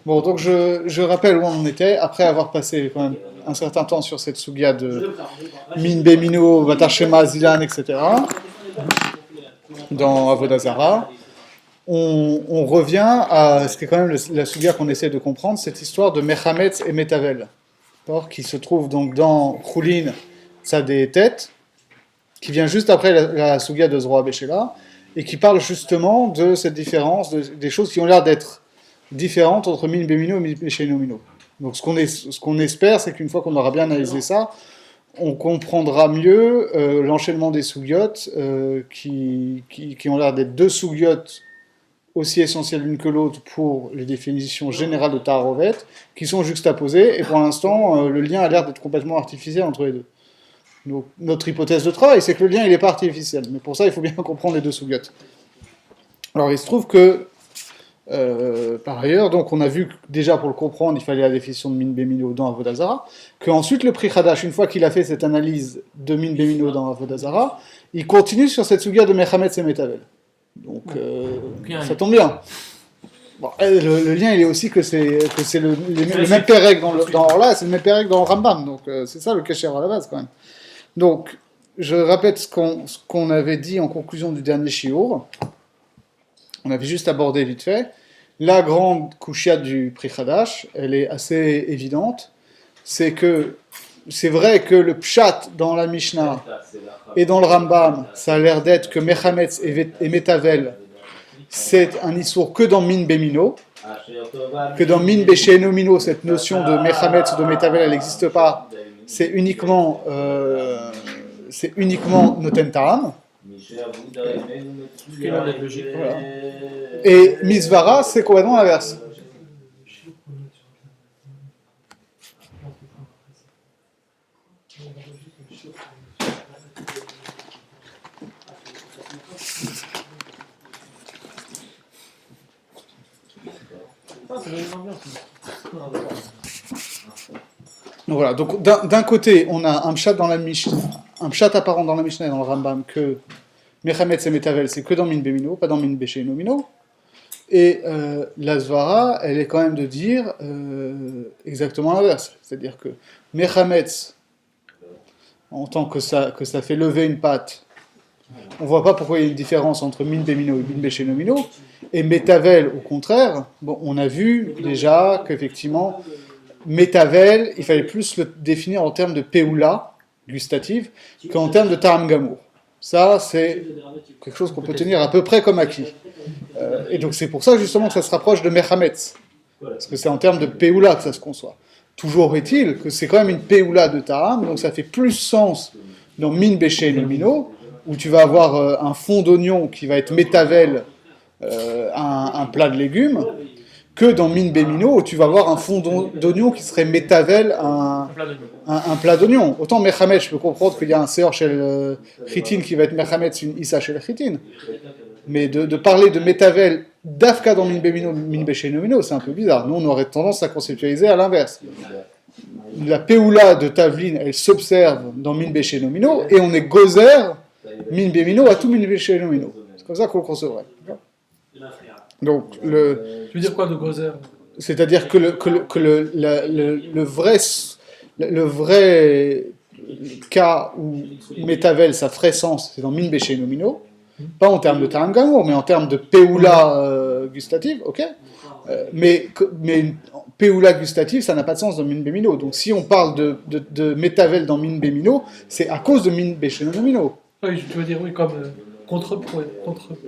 Bon, donc je rappelle où on en était, après avoir passé quand même un certain temps sur cette sugia de Min Bemino, Vatashema, Zilan, etc., dans Avodah Zarah, on revient à ce qui est quand même la sugia qu'on essaie de comprendre, cette histoire de Mechametz et Metavel, qui se trouve donc dans Choulin, ça des têtes, qui vient juste après la sugia de Zroa Beshela, et qui parle justement de cette différence, des choses qui ont l'air d'être différentes entre Min Bemino et Min Besheino Mino. Donc ce qu'on espère, c'est qu'une fois qu'on aura bien analysé ça, on comprendra mieux l'enchaînement des sougiotes qui ont l'air d'être deux sougiotes aussi essentielles l'une que l'autre pour les définitions générales de Taharovet, qui sont juxtaposées, et pour l'instant, le lien a l'air d'être complètement artificiel entre les deux. Donc, notre hypothèse de travail, c'est que le lien, il n'est pas artificiel, mais pour ça, il faut bien comprendre les deux sougiotes. Alors, il se trouve que, par ailleurs, donc on a vu que déjà pour le comprendre, il fallait la définition de Min Bemino dans Avodah Zarah, qu'ensuite le Pri Hadash, une fois qu'il a fait cette analyse de Min Bemino dans Avodah Zarah, il continue sur cette sugia de Mechametz et Metavel. Donc ça tombe bien. Bon, le lien il est aussi que c'est le même pérec dans là, c'est le même pérec dans le Rambam, donc c'est ça le Kesher à la base quand même. Donc je répète ce qu'on avait dit en conclusion du dernier shiur. On avait juste abordé vite fait. La grande kushia du Pri Hadash, elle est assez évidente. C'est vrai que le pshat dans la Mishnah et dans le Rambam, ça a l'air d'être que Mechametz et Metavel, c'est un issour que dans Min Bemino, que dans Min Besheino Mino, cette notion de Mechametz ou de Metavel, elle n'existe pas. C'est uniquement Noten Ta'am. Voilà. Et Misvara, c'est complètement l'inverse. Donc voilà, donc d'un côté, on a un pshat dans la Mishnah, un pshat apparent dans la Mishnah et dans le Rambam que Mechametz et Metavel, c'est que dans Min Bemino, pas dans Min Besheino Mino. Et la Svara, elle est quand même de dire exactement l'inverse. C'est-à-dire que Mechametz, en tant que ça fait lever une patte, on ne voit pas pourquoi il y a une différence entre Min Bemino et Min Besheino Mino. Et Metavel, au contraire, bon, on a vu déjà qu'effectivement, Metavel, il fallait plus le définir en termes de Peoula, gustative, qu'en termes de Ta'am Gamour. Ça, c'est quelque chose qu'on peut tenir à peu près comme acquis. Et donc c'est pour ça justement que ça se rapproche de Mechametz. Parce que c'est en termes de Peoula que ça se conçoit. Toujours est-il que c'est quand même une Peoula de Ta'am, donc ça fait plus sens dans Min Besheino Mino, où tu vas avoir un fond d'oignon qui va être Metavel, un plat de légumes, que dans Min Bemino, où tu vas avoir un fond d'oignon qui serait Metavel, un plat d'oignon. Autant Mechametz, je peux comprendre qu'il y a un seor chez le Chitin qui va être Mechametz, une Issa chez le Chitin. Mais de parler de Metavel d'Afka dans Min Bemino, Min Besheino Mino, c'est un peu bizarre. Nous, on aurait tendance à conceptualiser à l'inverse. La Peoula de Tavlin, elle s'observe dans Min Besheino Mino, et on est gozer Min Bemino à tout Min Besheino Mino. C'est comme ça qu'on le concevrait. Donc, tu veux dire quoi de gozer? C'est-à-dire que le vrai cas où Metavel, ça ferait sens, c'est dans Min Besheino Mino, pas en termes de Ta'am Gamour, mais en termes de Peoula gustative, ok, mais Peoula gustative, ça n'a pas de sens dans Min Bemino. Donc si on parle de Metavel dans Min Bemino, c'est à cause de Min Besheino Mino. Oui, tu veux dire, oui, comme contre.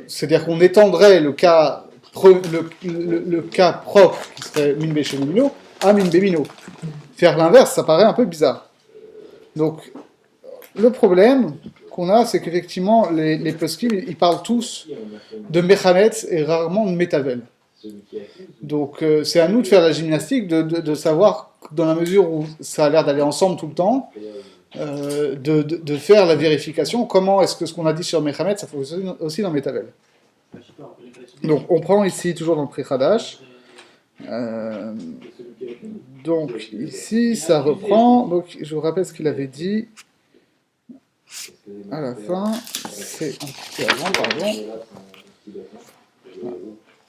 C'est-à-dire qu'on étendrait le cas propre, qui serait Min Besheino Mino, à Min Bemino. Faire l'inverse, ça paraît un peu bizarre. Donc, le problème qu'on a, c'est qu'effectivement, les poskim, ils parlent tous de Mechametz et rarement de Metavel. Donc, c'est à nous de faire la gymnastique, de savoir, dans la mesure où ça a l'air d'aller ensemble tout le temps, de faire la vérification, comment est-ce que ce qu'on a dit sur Mechametz, ça fonctionne aussi dans Metavel. Donc, on prend ici, toujours dans le Pri Hadash, donc, ici, ça reprend, donc, je vous rappelle ce qu'il avait dit, à la fin, c'est un petit peu avant, pardon.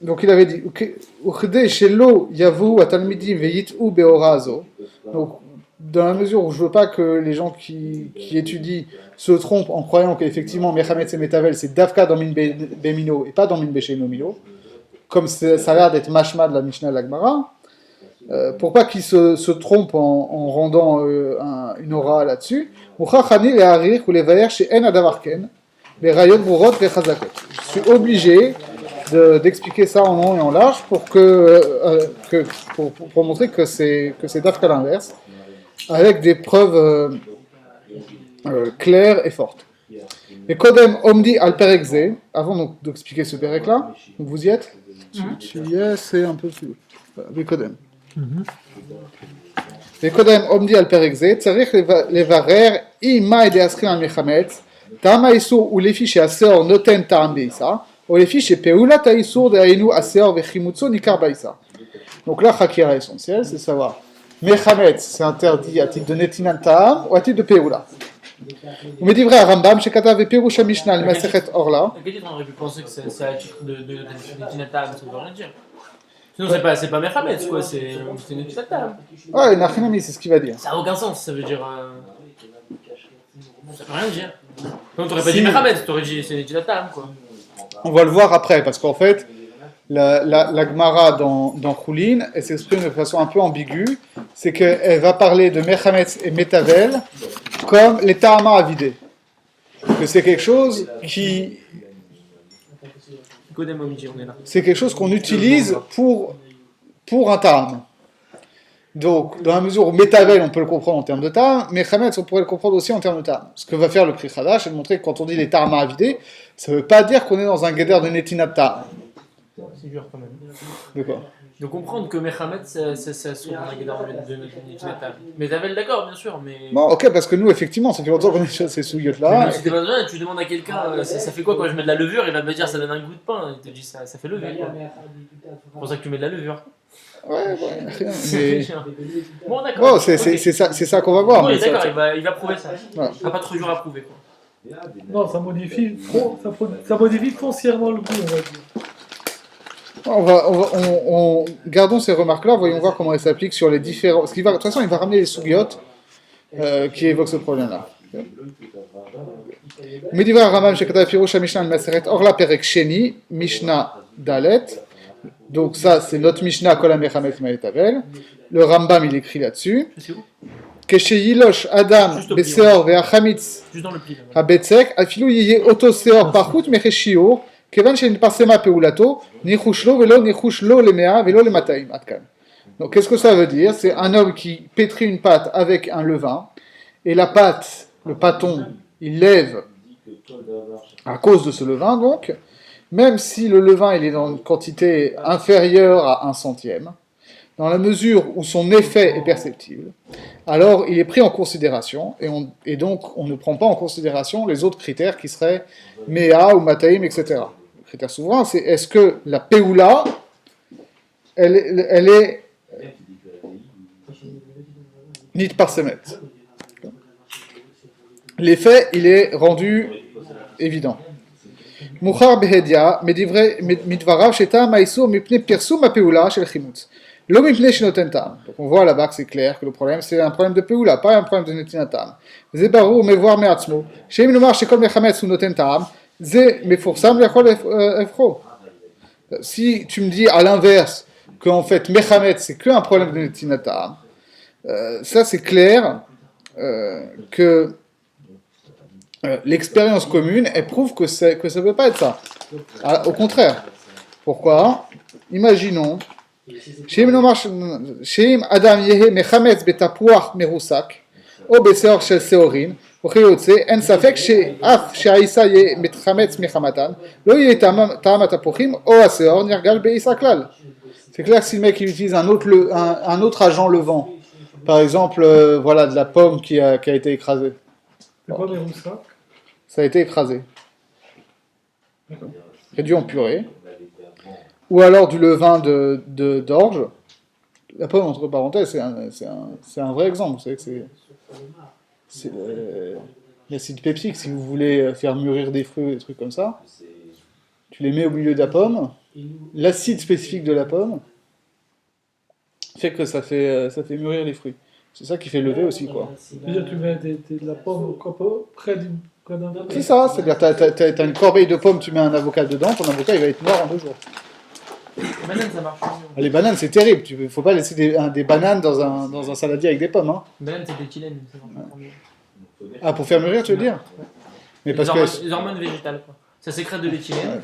donc il avait dit Uchde shelo yavu atalmidim veyit'u beorazo. Donc dans la mesure où je veux pas que les gens qui étudient se trompent en croyant qu'effectivement Mechametz et Metavel c'est Davka dans Min Bemino et pas dans Min Besheno Milo, comme ça a l'air d'être Mashma de la Mishnah de la Gemara, pour pas qu'ils se trompent en rendant une aura là-dessus, Uchachani le harir ou les vayer chez En Adavarken, les rayot burot les chazakot. Je suis obligé d'expliquer ça en long et en large pour pour montrer que c'est Davka l'inverse, avec des preuves claires et fortes. Et Kodem Omdi al Perekze, avant donc d'expliquer ce Perek là, donc vous y êtes? Tu y es, c'est un peu plus. Voilà, Kodem. וקודם עומדי על פרק זה, צריך לברר אם מה ידי עסקין על מחמץ, טעם האיסור הוא לפי שהשאור נותן טעם בעיסה, או לפי שפעולת האיסור דהיינו השאור וחימוצו ניכר בעיסה. Donc là, Khakira essentiel, c'est savoir, Mechametz, c'est interdit à titre de Netinan Ta'am ou à titre de Péoula. Vous me dites, Rambam, chez Katav et Péroucha Mishnah, le Masechet Orla. À quel titre on aurait pu penser que c'est à titre de Netinan Ta'am, ça ne veut rien dire. Sinon, c'est pas Mechametz, quoi, c'est Netinan Ta'am. Ouais, Nachinami, c'est ce qu'il va dire. Ça n'a aucun sens, ça veut dire. Ça veut rien dire. Donc, t'aurais pas dit Mechametz, t'aurais dit c'est Netinan Ta'am, quoi. On va le voir après, parce qu'en fait, la Gemara dans Choulin, elle s'exprime de façon un peu ambiguë, c'est qu'elle va parler de Mechametz et Metavel comme les Ta'ama à vider. Que c'est quelque chose qui... C'est quelque chose qu'on utilise pour un Ta'am. Donc, dans la mesure où Metavel, on peut le comprendre en termes de Ta'am, Mechametz, on pourrait le comprendre aussi en termes de Ta'am. Ce que va faire le Pri Chadash, c'est de montrer que quand on dit les Ta'ama à vider, ça ne veut pas dire qu'on est dans un guédère de Netinat Ta'am. C'est dur quand même. De quoi? De comprendre que Mechametz, ça se trouve dans un guédard de Netinan Ta'am. Metavel, d'accord, bien sûr, mais. Bon, ok, parce que nous, effectivement, ça fait longtemps qu'on est sur ces souillottes-là. Mais si t'es pas besoin, tu demandes à quelqu'un, ça fait quoi quand je mets de la levure, il va me dire ça donne un goût de pain. Il te dit ça fait lever. C'est pour ça que tu mets de la levure. Ouais, rien. Mais... Bon, d'accord. Bon, c'est ça qu'on va voir. Oui, Mais d'accord, ça... il va prouver ça. Ouais. Il n'a pas trop dur à prouver, quoi. Non, ça modifie foncièrement le goût, on va dire. Gardons ces remarques-là, voyons voir comment elles s'appliquent sur les différents... Parce de toute façon, il va ramener les sougiotes qui évoquent ce problème-là. Medivar Ramam Shekata Pirusha Mishnah Maseret Orla Perek Sheni, Mishnah Dalet. Donc ça, c'est notre Mishnah Kolam Mechametz Ma'etavel. Le Rambam, il écrit là-dessus. Keshe Yilosh Adam Beseor Ve'achamitz Habetzek Afilu Yeye Oto Seor Parchut Mecheshio Kevan Shenipasema Peulato Nichushlo Velo Nichushlo Lemea Velo Lemataim Atkan. Donc qu'est-ce que ça veut dire? C'est un homme qui pétrit une pâte avec un levain et la pâte, le pâton, il lève à cause de ce levain donc, même si le levain il est dans une quantité inférieure à 1/100, dans la mesure où son effet est perceptible, alors il est pris en considération, et donc on ne prend pas en considération les autres critères qui seraient Mea ou Mataim, etc. Le critère souverain, c'est est-ce que la Peoula, elle est nit par semet. L'effet, il est rendu évident. Muchar behedia, midvarav sheta maïsou mipne pirsum apeula shel chimutz. Lo mipne shenoten tam. Donc on voit là-bas que c'est clair que le problème c'est un problème de peula, pas un problème de netina tam. Ze barou mevoir me'atzmo. Sheim nomar shekol mechametz ou noten tam, ze mefursam yachol efro. Si tu me dis à l'inverse qu'en fait mechametz c'est qu'un problème de netina tam, ça c'est clair que l'expérience commune, elle prouve que ça ne peut pas être ça. Ah, au contraire. Pourquoi? Imaginons, Sheim Adam Yehe Mechametz Betapuach Merusak, O Beseor Shel Seorin, וכיוצא, אין ספק שאף שהעיסה יהיה מתחמץ מחמתן, לא יהיה טעם התפוחים או השאור נרגל בעיסה כלל. C'est clair que si le mec il utilise un autre agent levant, par exemple, voilà, de la pomme qui a été écrasée. C'est quoi les roussacs? Ça a été écrasé. Réduit en purée. Ou alors du levain d'orge. La pomme, entre parenthèses, c'est un vrai exemple. Vous savez que c'est l'acide pepsique. Si vous voulez faire mûrir des fruits, des trucs comme ça, tu les mets au milieu de la pomme, l'acide spécifique de la pomme fait que ça fait mûrir les fruits. C'est ça qui fait lever aussi, quoi. C'est-à-dire tu mets de la pomme au copeau près d'un avocat. C'est ça, c'est-à-dire t'as une corbeille de pommes, tu mets un avocat dedans, ton avocat il va être noir en 2 jours. Les bananes, ça marche mieux. Les bananes, c'est terrible, faut pas laisser des bananes dans un saladier avec des pommes. Hein. Les bananes, c'est d'éthylène, ça marche mieux. Ah, pour faire mûrir, tu veux dire? Mais parce que... Les hormones végétales, quoi. Ça sécrète de l'éthylène.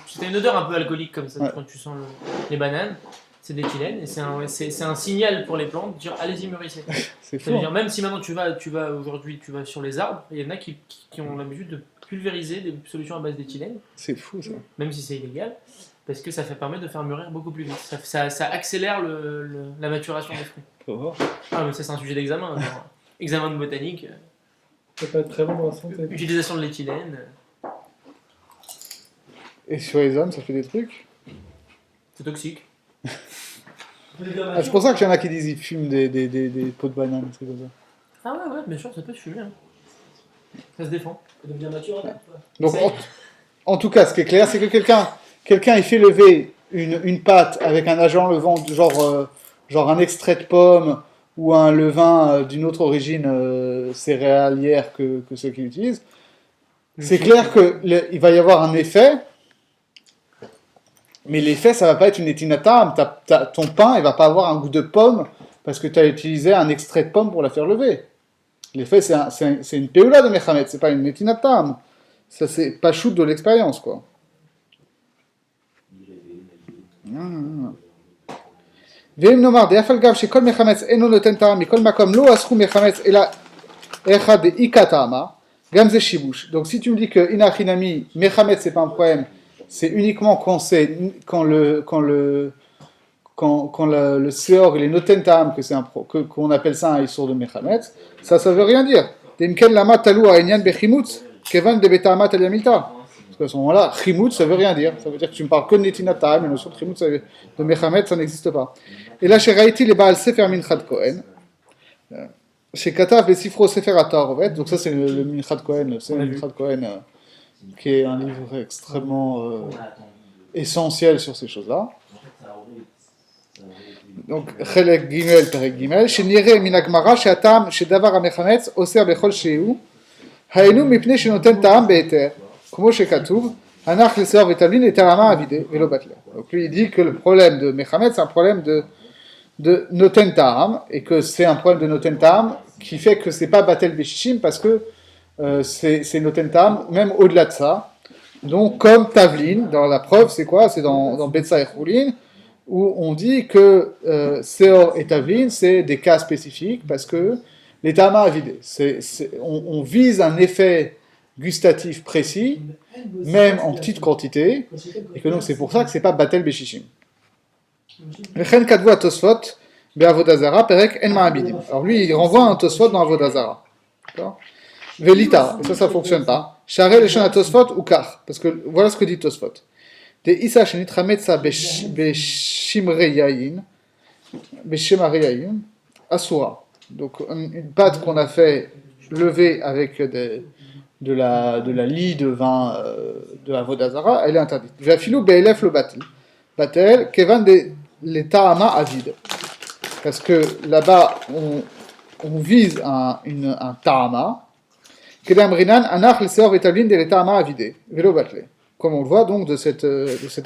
C'était une odeur un peu alcoolique comme ça quand tu sens les bananes. C'est de l'éthylène et c'est un signal pour les plantes de dire allez-y mûrissez. C'est fou. Dire, même si maintenant aujourd'hui tu vas sur les arbres, il y en a qui ont l'habitude de pulvériser des solutions à base d'éthylène. C'est fou ça. Même si c'est illégal, parce que ça permet de faire mûrir beaucoup plus vite. Ça accélère la maturation des fruits. Faut voir. Ah mais ça c'est un sujet d'examen. Examen de botanique. Ça peut être très bon pour la santé. Utilisation de l'éthylène. Et sur les hommes, ça fait des trucs. C'est toxique. Ah, c'est pour ça qu'il y en a qui disent qu'ils fument des pots de banane, c'est comme ça. Ah ouais, bien sûr, ça peut se fumer. Hein. Ça se défend. Ça devient naturel. Donc, en tout cas, ce qui est clair, c'est que quelqu'un il fait lever une pâte avec un agent levant, genre un extrait de pomme ou un levain d'une autre origine céréalière que ceux qui l'utilisent. C'est clair qu'il va y avoir un effet. Mais l'effet, ça va pas être une étinata. Ton pain, il va pas avoir un goût de pomme parce que tu as utilisé un extrait de pomme pour la faire lever. L'effet, c'est une péoula de Mechamet, c'est pas une étinata. Ça, c'est pas shoot de l'expérience, quoi. ואם נאמר, דאף על גב שכל מחמץ אינו נותן טעם מכל מקום לא אסרו מחמץ אלא אחד דאיקה טעמה, גם זה שיבוש. Donc si tu me dis que inachinami, מחמץ c'est pas un problème, c'est uniquement quand le seor il est noten ta'am qu'on appelle ça un issour de mechametz, ça veut rien dire. Demken lama talou a enyan bechimutz kevan de beta'amat al yamilta. Parce qu'à ce moment-là, chimutz ça veut rien dire. Ça veut dire que tu me parles que de netinat ta'am, mais la notion de chimutz de mechametz ça n'existe pas. Et là chez Raïti les Baal Sefer Minchad Kohen, chez Katav Besifro Sefer Atarovet, donc ça c'est le Minchad Kohen, c'est le Minchad Kohen. Qui est un livre extrêmement essentiel sur ces choses-là. Donc, Chelek Gimel, Perek Gimel, Shenire Minagmara, Sheatam, Shedavar Amechametz, Oser Bechol Sheu, Haenu Mipne Shenoten Taam Be'eter, Komo Shekatuv, Hanach Leseor Vetablin et Tarama Avide, Velo Batler. Donc, lui, il dit que le problème de Mechametz, c'est un problème de Noten Taam, et que c'est un problème de Noten Taam qui fait que c'est pas Batel Beshishim, parce que c'est Noten Ta'am, même au-delà de ça. Donc, comme Tavlin, dans la preuve, c'est quoi? C'est dans Betsa et Choulin, où on dit que Seor et Tavlin, c'est des cas spécifiques, parce que les Ta'ama à vider. On vise un effet gustatif précis, même en petite quantité, et que donc c'est pour ça que c'est pas Batel Beshishim. Lechen Kadvu à Tosfot, Be'avodazara, Perek En Ma'abidim. Alors lui, il renvoie un Tosfot dans Avodazara. D'accord? Velita, et ça fonctionne pas. Charel et Shana Tosfot ou Kar, parce que voilà ce que dit Tosfot. De Issa Shenit Hametsa Beshimreyayin, Asura. Donc une pâte qu'on a fait lever avec de la lie de vin de Avodazara, elle est interdite. Vafilou Be'elef le Batel. Batel, Kevan les Ta'ama Avid. Parce que là-bas, on vise un Ta'ama. Comme on le voit donc de cette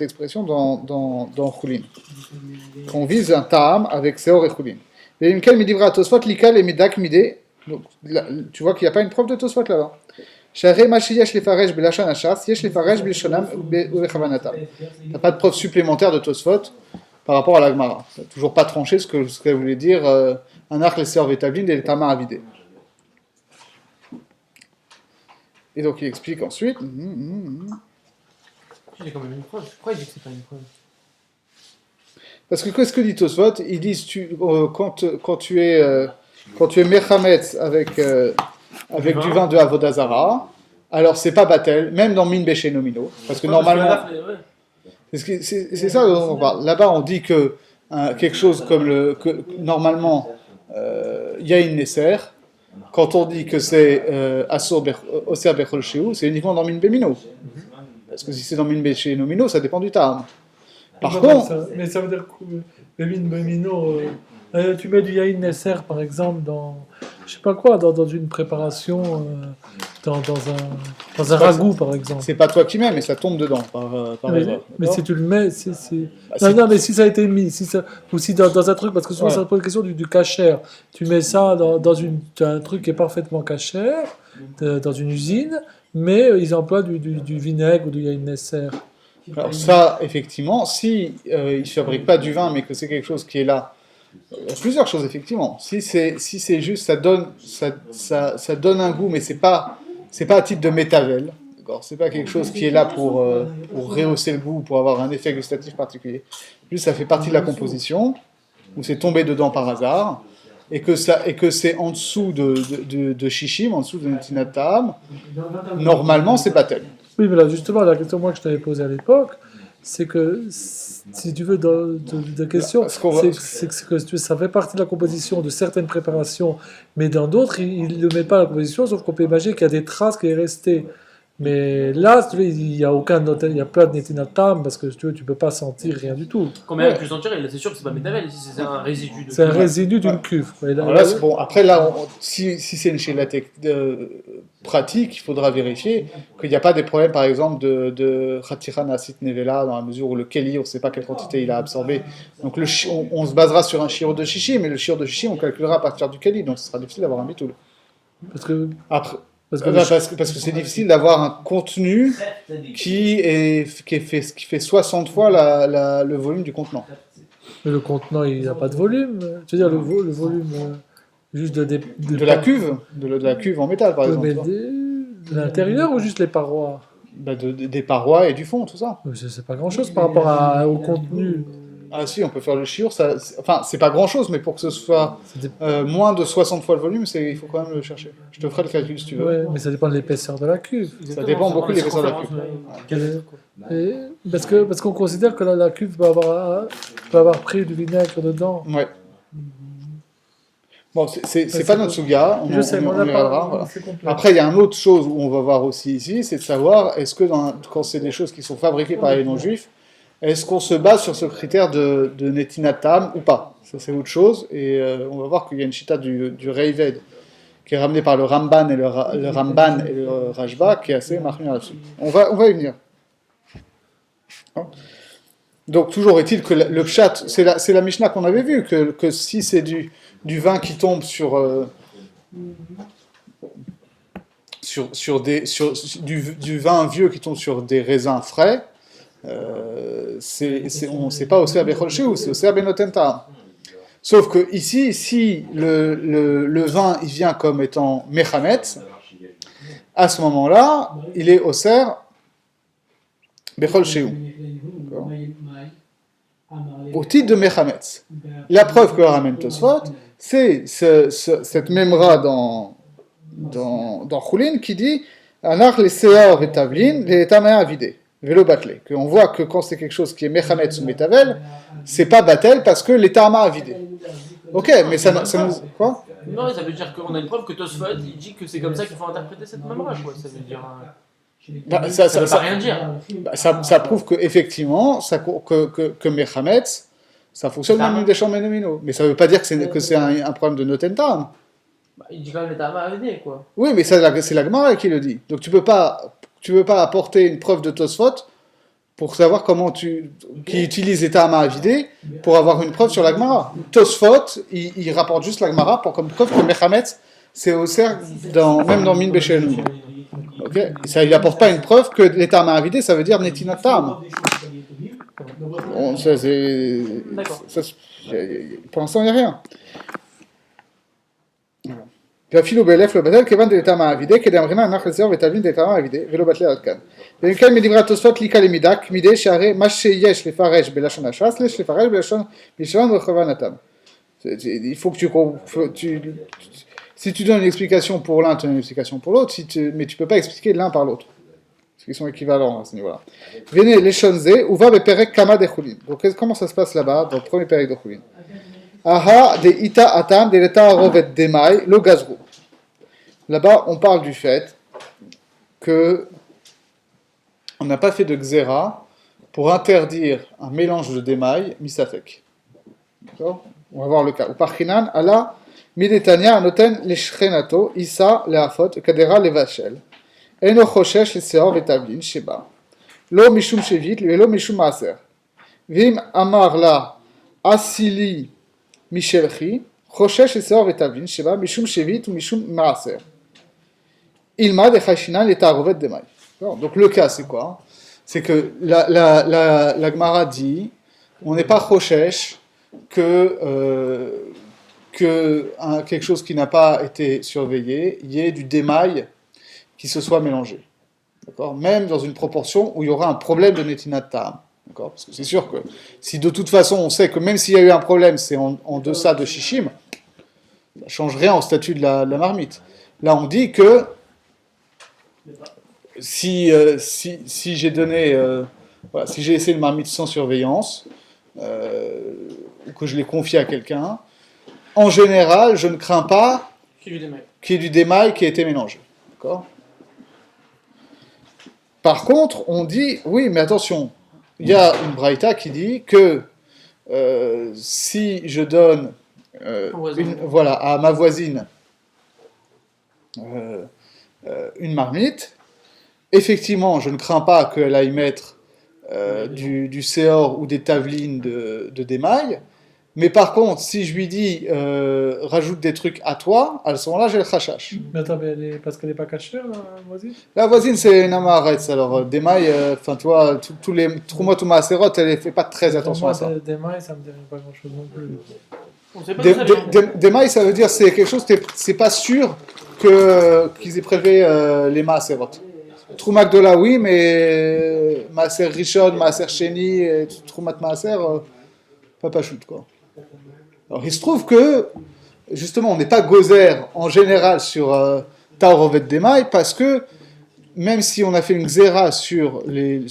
expression dans Choulin. On vise un ta'am avec Seor et Choulin. Donc, là, tu vois qu'il n'y a pas une preuve de Tosfot là-bas. Tu n'as pas de preuve supplémentaire de Tosfot par rapport à la Gemara. Tu n'as toujours pas tranché ce qu'elle voulait dire un arc les Seor vétablin et les ta'ama avidé. Et donc il explique ensuite. J'ai quand même une preuve. Pourquoi il dit que c'est pas une preuve? Parce que qu'est-ce que dit Tosfot? Ils disent quand tu es mechametz avec du vin de Avodazara, alors c'est pas batel, même dans min beche nomino, parce que normalement c'est ça dont on parle. Là-bas on dit que quelque chose comme normalement il y a une nesser. Quand on dit que c'est Oser Bechol Sheu, c'est uniquement dans Min Bemino. Parce que si c'est dans Minbe chez Nomino, ça dépend du Tam. Par Non, contre, mais ça veut dire que Bébine Bemino, tu mets du Yahin Nesser par exemple dans, je sais pas quoi, dans une préparation, dans un ragoût par exemple. c'est pas toi qui mets, mais ça tombe dedans par Mais, erreur. mais d'accord. si tu le mets, Bah, non, si- non, mais si ça a été mis, si ça, ou si dans un truc, parce que souvent Ouais. ça pose la question du cachère. Tu mets ça dans un truc qui est parfaitement cachère, dans une usine, mais ils emploient du vinaigre ou du Yahin Nesser. Alors ça, effectivement, si ils fabriquent pas du vin, mais que c'est quelque chose qui est là, il y a plusieurs choses effectivement. Si c'est juste, ça donne un goût, mais c'est pas à titre de métavel. D'accord, c'est pas quelque chose qui est là pour rehausser le goût, pour avoir un effet gustatif particulier. Juste, ça fait partie de la composition, ou c'est tombé dedans par hasard, et que c'est en dessous de Shishim, en dessous de Netinatam. Normalement, c'est pas tel. Oui, mais là, justement, la question moi, que je t'avais posée à l'époque, c'est que, si tu veux, de question, Ce qu'on va- c'est que ça fait partie de la composition de certaines préparations, mais dans d'autres, il ne le met pas à la composition, sauf qu'on peut imaginer qu'il y a des traces qui est restées. Mais là, si tu veux, il n'y a il y a pas de netinatam, parce que si tu veux, tu peux pas sentir rien du tout. Combien Ouais. tu sentir, c'est sûr que c'est pas métavel, ici c'est un résidu de. C'est un résidu d'une cuve. Et là, Alors là, c'est bon. Après, là, si c'est une chélatée pratique, il faudra vérifier qu'il n'y a pas des problèmes, par exemple, de Khatiran Asit Nevela, dans la mesure où le Keli, on ne sait pas quelle quantité il a absorbé. Donc on se basera sur un chiro de chichi, mais le chiro de chichi, on calculera à partir du Keli, donc ce sera difficile d'avoir un bitoul. parce que, Après, parce que parce que c'est difficile d'avoir un contenu qui fait 60 fois le volume du contenant. mais le contenant, il n'a pas de volume. Tu veux dire, le volume juste De la cuve, de la cuve en métal, par exemple. mais tu vois. de l'intérieur ou juste les parois? Bah, des parois et du fond, tout ça. C'est pas grand-chose par rapport au contenu. Ah si, on peut faire le chiour, enfin c'est pas grand chose, mais pour que ce soit moins de 60 fois le volume, il faut quand même le chercher. Je te ferai le calcul si tu veux. Ouais, mais ça dépend de l'épaisseur de la cuve. Ça dépend beaucoup de l'épaisseur de la cuve. Parce qu'on considère que la cuve peut avoir pris du vinaigre dedans. Ouais. Bon, c'est pas notre suga, on Je sais, mais y on n'a reviendra, pas. voilà. C'est complet. Après, il y a une autre chose où on va voir aussi ici, c'est de savoir, est-ce que quand c'est des choses qui sont fabriquées par les non-juifs, est-ce qu'on se base sur ce critère de netinatam ou pas? Ça, c'est autre chose, et on va voir qu'il y a une chita du Reived qui est ramenée par le Ramban et le Ramban et le Rajba, qui est assez marquée là-dessus. On va y venir. Donc, toujours est-il que le pshat, c'est la Mishnah qu'on avait vue, que si c'est du vin qui tombe sur du vin vieux qui tombe sur des raisins frais, on ne sait pas aussi à Bechol Shehu, c'est aussi à Benotenta. Sauf que ici, si le vin il vient comme étant Mechamet, à ce moment-là, il est Oser Bechol Shehu. Au titre de Mechamet. La preuve que ramène Tosfot, c'est cette memra dans Choulin qui dit Anach les Seor et Tavlin, les Tamea avidé, vélo batlé. Qu'on voit que quand c'est quelque chose qui est Mechamet ou Metavel, c'est pas Batel parce que l'état a vidé. Ok, mais ça nous. Quoi? Non, mais ça veut dire qu'on a une preuve que Tosfot il dit que c'est comme ça qu'il faut interpréter cette memra, quoi. Ça veut dire. Bah, Ça veut pas rien dire. Ça prouve que effectivement, que Mechamet, ça fonctionne même des champs ménomino. Mais ça veut pas dire que c'est un problème de Notentam. Bah, il dit quand même l'état à venir, quoi. Oui, mais c'est la Gemara qui le dit. Donc tu peux pas apporter une preuve de Tosfot pour savoir qui utilise l'état à vider pour avoir une preuve sur la Gemara. Tosfot, il rapporte juste la Gemara comme preuve que Mechamet, c'est au cerf même dans Min Béchelou. Ok, ça, il n'apporte pas une preuve que l'état à vider, ça veut dire Netinatam. Bon, D'accord. Pour l'instant, il n'y a rien. ואפילו באלף לא בטל, כיוון דלתא מעבידי, כדאמרינן נח לזהור ותבין דלתא מעבידי, ולא בטלה עד כאן. ואם כן מדברי התוספות ליקה למידה, כמידי שהרי מה שיש לפרש בלשון הש"ס, יש לפרש בלשון וכוונתם. Il faut que si tu donnes une explication pour l'un, tu donnes une explication pour l'autre, mais tu ne peux pas expliquer l'un par l'autre. Parce qu'ils sont équivalents à ce niveau-là. Venez les shonze, ou va beperek kama de chulin. Donc comment ça se passe là-bas, dans le premier période de chulin? Aha de ita atam de l'eta rovet demai lo gazru. Là-bas, on parle du fait que on n'a pas fait de xéra pour interdire un mélange de démail misafek. D'accord? On va voir le cas. Ou par Chinan, Allah, Midetania, Anoten, Leshchenato, Issa, Leafot, Kadera, Levachel. Eno Choshesh, Seor, Vetablin, Sheba. Lo Mishum Shevit, Lo Mishum Maaser. Vim Amar la, Asili, Michelchi, Choshesh, Seor, Vetablin, Sheba, Mishum Shevit ou Mishum Maaser. Ilma de Chashinan, l'État Rovet de Maï. Donc le cas, c'est quoi? C'est que la Gemara dit, on n'est pas Choshesh que quelque chose qui n'a pas été surveillé, il y ait du démail qui se soit mélangé. D'accord? Même dans une proportion où il y aura un problème de Netinat Ta'am. D'accord? Parce que c'est sûr que si de toute façon on sait que même s'il y a eu un problème, c'est en deçà de Shishim, ça ne change rien au statut de la marmite. Là on dit que si j'ai donné, voilà, si j'ai laissé une marmite sans surveillance, ou que je l'ai confiée à quelqu'un, en général, je ne crains pas qu'il y ait du démail qui a été mélangé. D'accord? Par contre, on dit, oui, mais attention, il y a une braïta qui dit que si je donne voilà, à ma voisine une marmite, effectivement, je ne crains pas qu'elle aille mettre du séor ou des tavelines de démail, mais par contre, si je lui dis rajoute des trucs à toi, à ce moment-là, j'ai le khashash. Mais attends, mais parce qu'elle n'est pas cachée, la voisine? La voisine, c'est une amaretz, alors démail, enfin, tu vois, tous les trumot ou maaserot, elle ne fait pas très attention à ça. Démail, ça ne me dit pas grand-chose non plus. Démail, ça veut dire c'est quelque chose, c'est pas sûr qu'ils aient prélevé les maaserot. Troumat de la oui, mais maaser rishon, maaser sheni, troumat maaser, pas shoot, quoi. Alors, il se trouve que, justement, on n'est pas gozer en général sur Taorovet Demaï, parce que même si on a fait une xéra sur les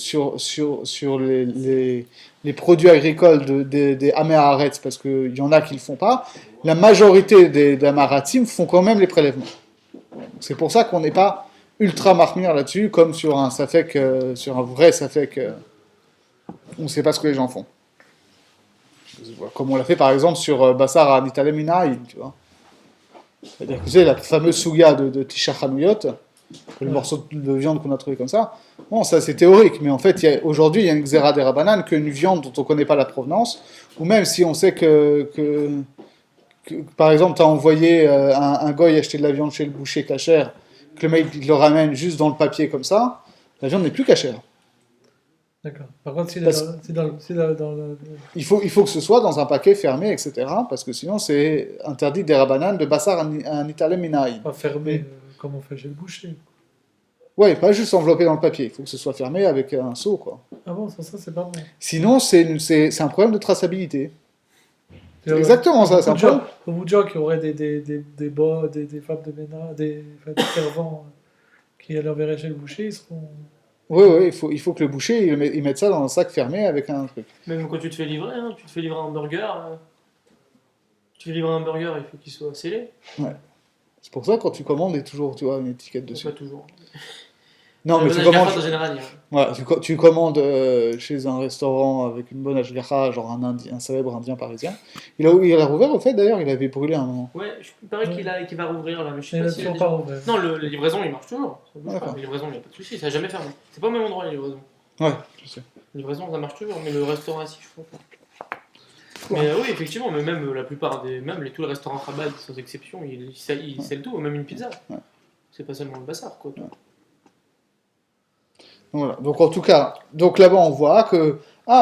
produits agricoles des Améharetz, parce qu'il y en a qui ne le font pas, la majorité des Amaratim font quand même les prélèvements. C'est pour ça qu'on n'est pas ultra marmire là-dessus, comme sur un safek, sur un vrai safek, on ne sait pas ce que les gens font. Comme on l'a fait par exemple sur Bassar à Nitalem Inaï, tu vois. C'est-à-dire que c'est la fameuse souga de Tisha Hanouyot, le morceau de viande qu'on a trouvé comme ça. Bon, ça c'est théorique, mais en fait, aujourd'hui, il y a une xéra des Rabanan, qu'une viande dont on ne connaît pas la provenance, ou même si on sait que par exemple, tu as envoyé un goy acheter de la viande chez le boucher cachère, que le mec il le ramène juste dans le papier comme ça, la viande n'est plus cachère. D'accord. Par contre, c'est dans le... Il faut que ce soit dans un paquet fermé, etc. Parce que sinon, c'est interdit des rabanan de bassar un italem minaï. Pas fermé comme on fait chez le boucher. Ouais, pas juste enveloppé dans le papier. Il faut que ce soit fermé avec un seau, quoi. Ah bon, ça c'est pas bon. Sinon, c'est un problème de traçabilité. C'est exactement ça, c'est un problème. Au bout de gens qui auraient des femmes de ménage, des servants qui enverraient chez le boucher, ils seront... Oui, il faut que le boucher il mette ça dans un sac fermé avec un truc. Même quand tu te fais livrer, tu te fais livrer un burger, il faut qu'il soit scellé. Ouais. C'est pour ça que quand tu commandes, il y a toujours une étiquette dessus. Pas toujours. Non, mais tu commandes. En général, tu commandes chez un restaurant avec une bonne ashgacha, genre un célèbre indien parisien. Il a rouvert, au fait, d'ailleurs, il avait brûlé un moment. Ouais, il paraît qu'il va rouvrir là, mais je sais pas si il pas ouvert. Non, la livraison, il marche toujours. La livraison, il n'y a pas de souci, ça n'a jamais fermé. C'est pas au même endroit, la livraison. Ouais, je sais. La livraison, ça marche toujours, mais le restaurant, si, je crois pas. Mais oui, effectivement, mais même la plupart tous les restaurants Chabad, sans exception, ils scellent tout, même une pizza. Ouais. C'est pas seulement le bassar, quoi. Ouais. Voilà. Donc en tout cas, là-bas on voit que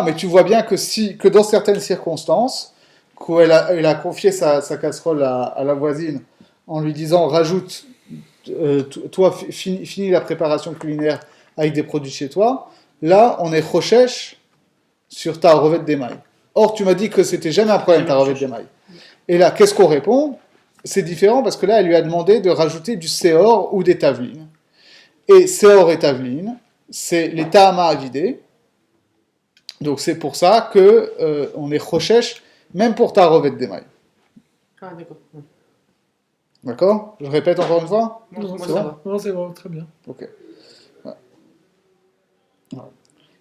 mais tu vois bien que dans certaines circonstances, quand elle a confié sa casserole à la voisine en lui disant rajoute, toi finis la préparation culinaire avec des produits chez toi, là on est rochèche sur ta revette d'émail. Or tu m'as dit que c'était jamais un problème ta revette d'émail. Et là qu'est-ce qu'on répond? C'est différent parce que là elle lui a demandé de rajouter du séor ou des tavelines. Et séor et tavelines, c'est les ta'ama à vider. Donc c'est pour ça que on est rochèche même pour ta revette d'émail. Ah d'accord. D'accord? Je répète encore une fois? Non, c'est bon, très bien. Ok. Ouais.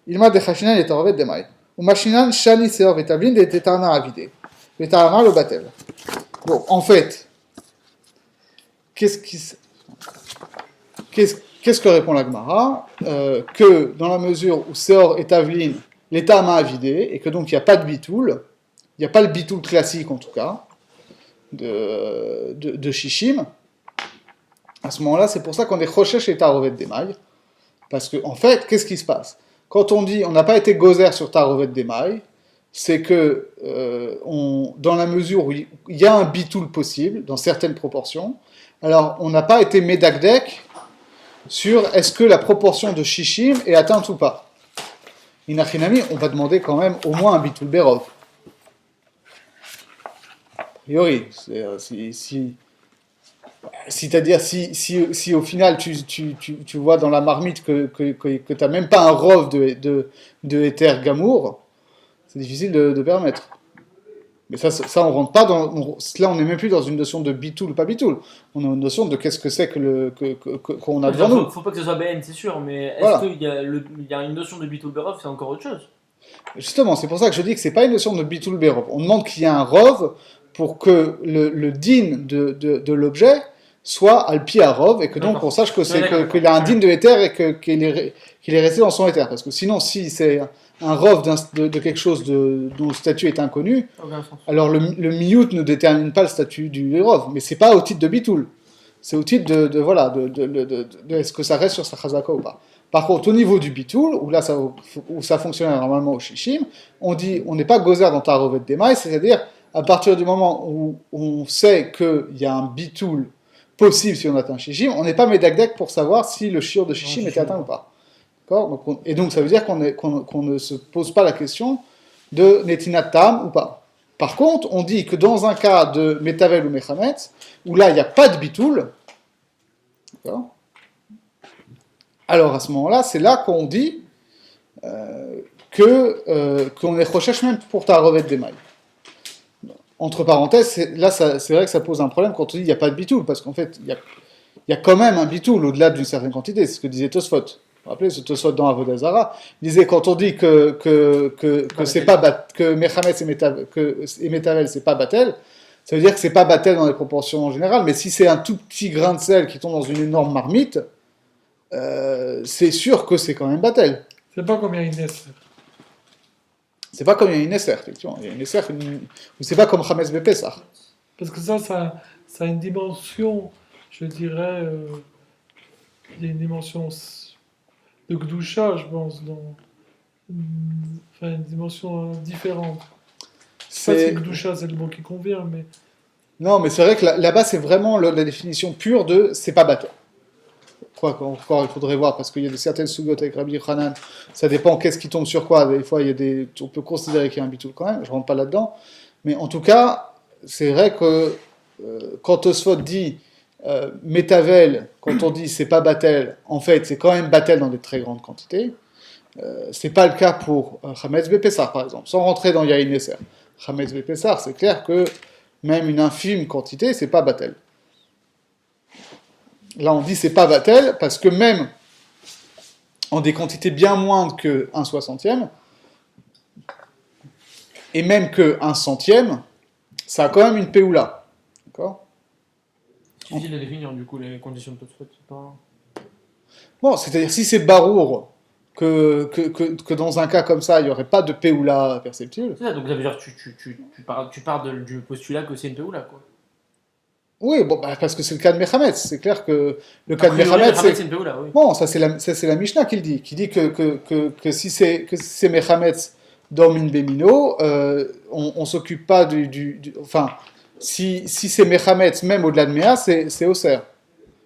Ilma de Chashinan et Tarovet de Maï. Ou Machinan, Shani Seor et Tablin de Tetarna Avide. Le Tarama le Batel. Bon, en fait, qu'est-ce que répond la Gemara que dans la mesure où Seor et Tavlin, l'état m'a vidé, et que donc il n'y a pas de bitoul, il n'y a pas le bitoul classique en tout cas, de Shishim, à ce moment-là, c'est pour ça qu'on est Chochesh et Tarovet d'Emaï, parce que en fait, qu'est-ce qui se passe? Quand on dit on n'a pas été gozer sur Tarovet d'Emaï, c'est que dans la mesure où il y a un bitoul possible, dans certaines proportions, alors on n'a pas été médagdek sur est-ce que la proportion de Shishim est atteinte ou pas. Inachinami, on va demander quand même au moins un bitoul berov. A priori, c'est-à-dire si au final tu vois dans la marmite que tu n'as même pas un rov de éther gamour, c'est difficile de permettre. Mais ça on rentre pas dans. Là, on n'est même plus dans une notion de bitoul ou pas bitoul. On a une notion de qu'est-ce que c'est qu'on a devant nous. Faut pas que ce soit BN, c'est sûr, mais est-ce Voilà. qu'il y a une notion de bitoul berov, c'est encore autre chose? Justement, c'est pour ça que je dis que c'est pas une notion de bitoul berov. On demande qu'il y ait un rov pour que le din de l'objet soit alpi à rov et que donc on sache qu'il a un din de éther et qu'il est resté dans son éther. Parce que sinon, si c'est un rov de quelque chose dont le statut est inconnu, alors le miyut ne détermine pas le statut du rov, mais c'est pas au titre de bitoul, c'est au titre de est-ce que ça reste sur sa chazaka ou pas. Par contre, au niveau du bitoul, où ça fonctionne normalement au shishim, on dit on n'est pas gozer dans ta rovet d'emaï, c'est-à-dire à partir du moment où on sait qu'il y a un bitoul possible si on atteint shishim, on n'est pas médagdek pour savoir si le shiur de shishim était atteint ou pas. Et donc ça veut dire qu'on ne se pose pas la question de Netinat Tam ou pas. Par contre, on dit que dans un cas de Metavel ou Mechametz, où là il n'y a pas de bitoul, d'accord, alors à ce moment-là, c'est là qu'on dit qu'on est recherche même pour ta revête des mailles. Entre parenthèses, c'est vrai que ça pose un problème quand on dit qu'il n'y a pas de bitoul, parce qu'en fait, il y a quand même un bitoul au-delà d'une certaine quantité, c'est ce que disait Tosfot. Vous vous rappelez, ce Tosfot dans Avodah Zarah, il disait quand on dit que c'est pas que Mechametz et Metavel c'est pas Batel, ça veut dire que c'est pas Batel dans les proportions en général, mais si c'est un tout petit grain de sel qui tombe dans une énorme marmite, c'est sûr que c'est quand même Batel. C'est pas comme il y a une Nesser. C'est pas comme il y a une Nesser, effectivement. Il y a une Nesser, c'est pas comme Chametz Bepesach. Parce que ça a une dimension, je dirais, il y a une dimension de Gdusha, je pense, enfin une dimension différente. Je sais pas si Gdusha c'est le mot qui convient, mais... Non, mais c'est vrai que là-bas, c'est vraiment la définition pure de c'est pas Batel. Encore, il faudrait voir, parce qu'il y a certaines sugotes avec Rabbi Hanan, ça dépend qu'est-ce qui tombe sur quoi. Des fois, on peut considérer qu'il y a un bitoul quand même, je rentre pas là-dedans. Mais en tout cas, c'est vrai que quand Tosfot dit Metavel, quand on dit c'est pas Batel, en fait, c'est quand même Batel dans des très grandes quantités. C'est pas le cas pour Chametz Bepessar, par exemple. Sans rentrer dans Yahin Nesser. Chametz Bepessar, c'est clair que même une infime quantité, c'est pas Batel. Là, on dit c'est pas Batel, parce que même en des quantités bien moindres que 1/60, et même que 1/100, ça a quand même une péoula. D'accord ? C'est difficile de définir, du coup, les conditions de Tosfot. Bon, c'est-à-dire, si c'est barour, que dans un cas comme ça, il n'y aurait pas de péoula perceptible. C'est ça, donc ça veut dire que tu pars du postulat que c'est une péoula, quoi. Oui, bon, parce que c'est le cas de Mechametz. C'est clair que le cas de Mechametz, c'est une péoula, oui. Bon, ça c'est la Mishnah qui le dit, que si c'est Mechametz dans Min Bemino, on s'occupe pas enfin, si c'est Mechametz, même au-delà de Méa, c'est Oser.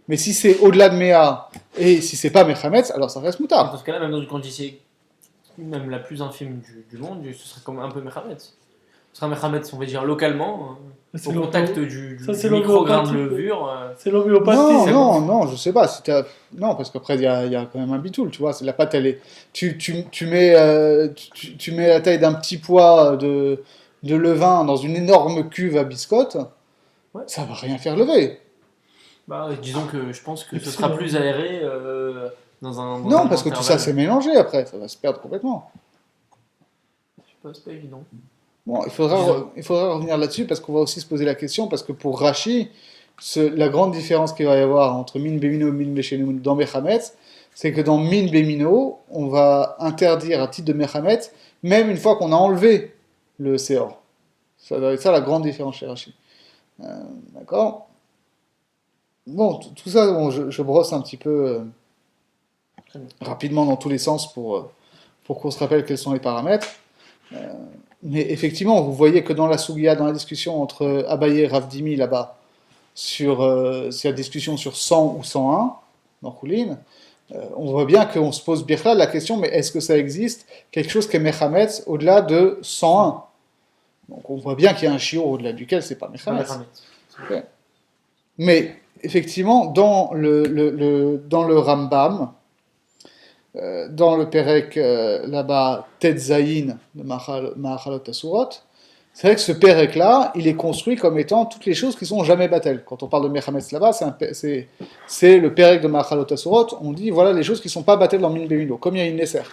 Mais si c'est au-delà de Méa, et si c'est pas Mechametz, alors ça reste Moutar. Dans ce cas-là, même dans une quantité, même la plus infime du monde, ce serait comme un peu Mechametz. Ce serait Mechametz, on va dire, localement, au contact du microgramme de levure. C'est l'homéopathie. Non, je sais pas. Non, parce qu'après, il y a quand même un bitoul, tu vois. C'est la pâte, elle est... Tu mets la taille d'un petit pois de levain dans une énorme cuve à biscotte, ouais. Ça va rien faire lever. Bah, disons que je pense que ce sera plus aéré Non, parce que tout ça c'est mélangé après, ça va se perdre complètement. Je sais pas, c'est pas évident. Bon, il faudra revenir là-dessus parce qu'on va aussi se poser la question, parce que pour Rashi, la grande différence qu'il va y avoir entre Min Bemino et Min Beshenu dans Mechametz, c'est que dans Min Bemino, on va interdire à titre de Mechametz, même une fois qu'on a enlevé le Seor. Ça va être ça la grande différence chez Rashi. D'accord. Bon, tout ça, bon, je brosse un petit peu rapidement dans tous les sens pour qu'on se rappelle quels sont les paramètres. Mais effectivement, vous voyez que dans la Sugia, dans la discussion entre Abaye et Ravdimi là-bas, sur la discussion sur 100 ou 101, dans Choulin, on voit bien qu'on se pose bien la question, mais est-ce que ça existe quelque chose qui est Mechametz au-delà de 101? Donc on voit bien qu'il y a un shiur au-delà duquel c'est pas Mechametz. Okay. Mais effectivement, dans le Rambam, dans le Perek là-bas, Tetzaïn de Mahalot Asurot, c'est vrai que ce Perek-là, il est construit comme étant toutes les choses qui sont jamais battelles. Quand on parle de Mechametz là-bas, c'est le Perek de Mahalot Asurot, on dit voilà les choses qui ne sont pas battelles dans Min Bemino, comme il y a une Nesser.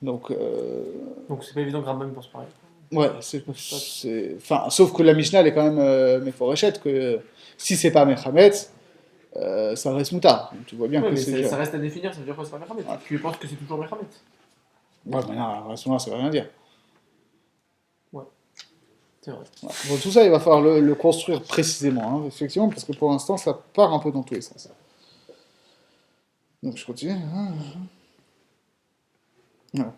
Donc c'est pas évident que Rambam pense pareil. Ouais, enfin, sauf que la Mishnah elle est quand même méforéchette, que si c'est pas Mechametz, ça reste moutard. Tu vois bien que ça reste à définir, ça veut dire quoi c'est pas Mechametz. Tu penses que c'est toujours Mechametz? Ouais, mais non, à ce moment-là, ça veut rien dire. Ouais, c'est vrai. Ouais. Bon, tout ça, il va falloir le construire précisément, hein, effectivement, parce que pour l'instant, ça part un peu dans tous les sens. Donc, je continue. Voilà.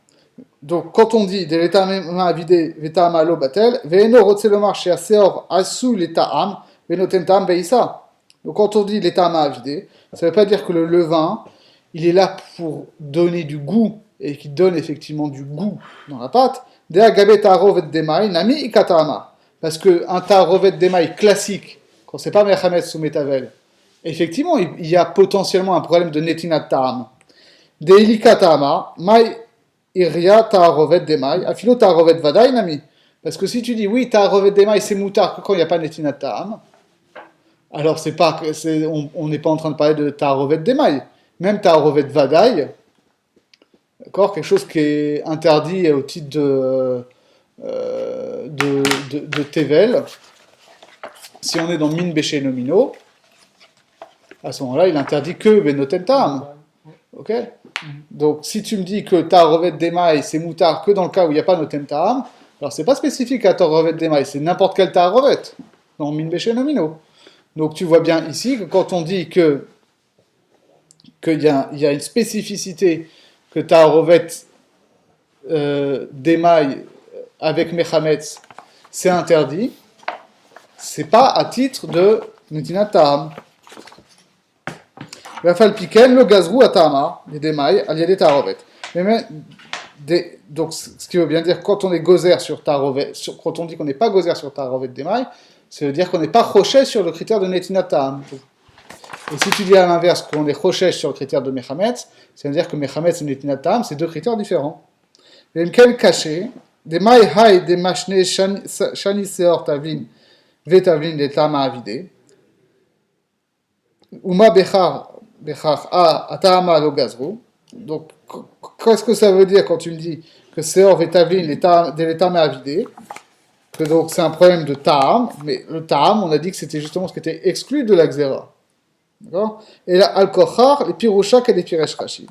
Donc, quand on dit de l'état avidé, veta malo batel, ve'eno rotzelomar chez aseor asu l'état am, ve'noten tam beisa. Donc, quand on dit l'état avidé, ça ne veut pas dire que le levain, il est là pour donner du goût, et qui donne effectivement du goût dans la pâte. De agabe ta'arovet demai, nami ikatama. Parce qu'un ta'arovet demai classique, quand c'est pas mechametz ou metavel, effectivement, il y a potentiellement un problème de netinat ta'am. De ilikatama, mai Iria ta'arovet demai, afilo ta'arovet vadaï nami. Parce que si tu dis oui, ta'arovet demai c'est moutard que quand il n'y a pas netinat ta'am, alors on n'est pas en train de parler de ta'arovet demai. Même ta'arovet vadaï, d'accord, quelque chose qui est interdit au titre de Tevel, si on est dans Min Béché Nomino, à ce moment-là, il interdit que Benoten Ta'am. Ok? Donc, si tu me dis que Ta'arovet Demaï, c'est moutard que dans le cas où il n'y a pas Noten Ta'am, alors c'est pas spécifique à Ta'arovet Demaï, c'est n'importe quel Ta'arovet, dans Min Béché Nomino. Donc, tu vois bien ici que quand on dit qu'il y a une spécificité que Ta'arovet Demaï avec Mechametz, c'est interdit, c'est pas à titre de Netinat Ta'am. Rafal Piken, le gazrou à Ta'ama, les Demaï, al yadé Ta'arovet. Donc, ce qui veut bien dire, quand on est gozer sur Ta'arovet, quand on dit qu'on n'est pas gozer sur Ta'arovet Demaï, ça veut dire qu'on n'est pas roché sur le critère de Netinat Ta'am. Et si tu dis à l'inverse qu'on est roché sur le critère de Mechametz, ça veut dire que Mechametz et Netinat Ta'am, c'est deux critères différents. Et quel caché, Demaï hay de machne shani seor tavlin, vetavlin de Ta'ama avidé, Uma bechar atama lo gazrou. Donc, qu'est-ce que ça veut dire quand tu me dis que Seor vetavlin de l'état avidé, que donc c'est un problème de ta'am, mais le ta'am, on a dit que c'était justement ce qui était exclu de la xéra. D'accord? Et là, al-kochar, les pirouchak et les piresh rashi.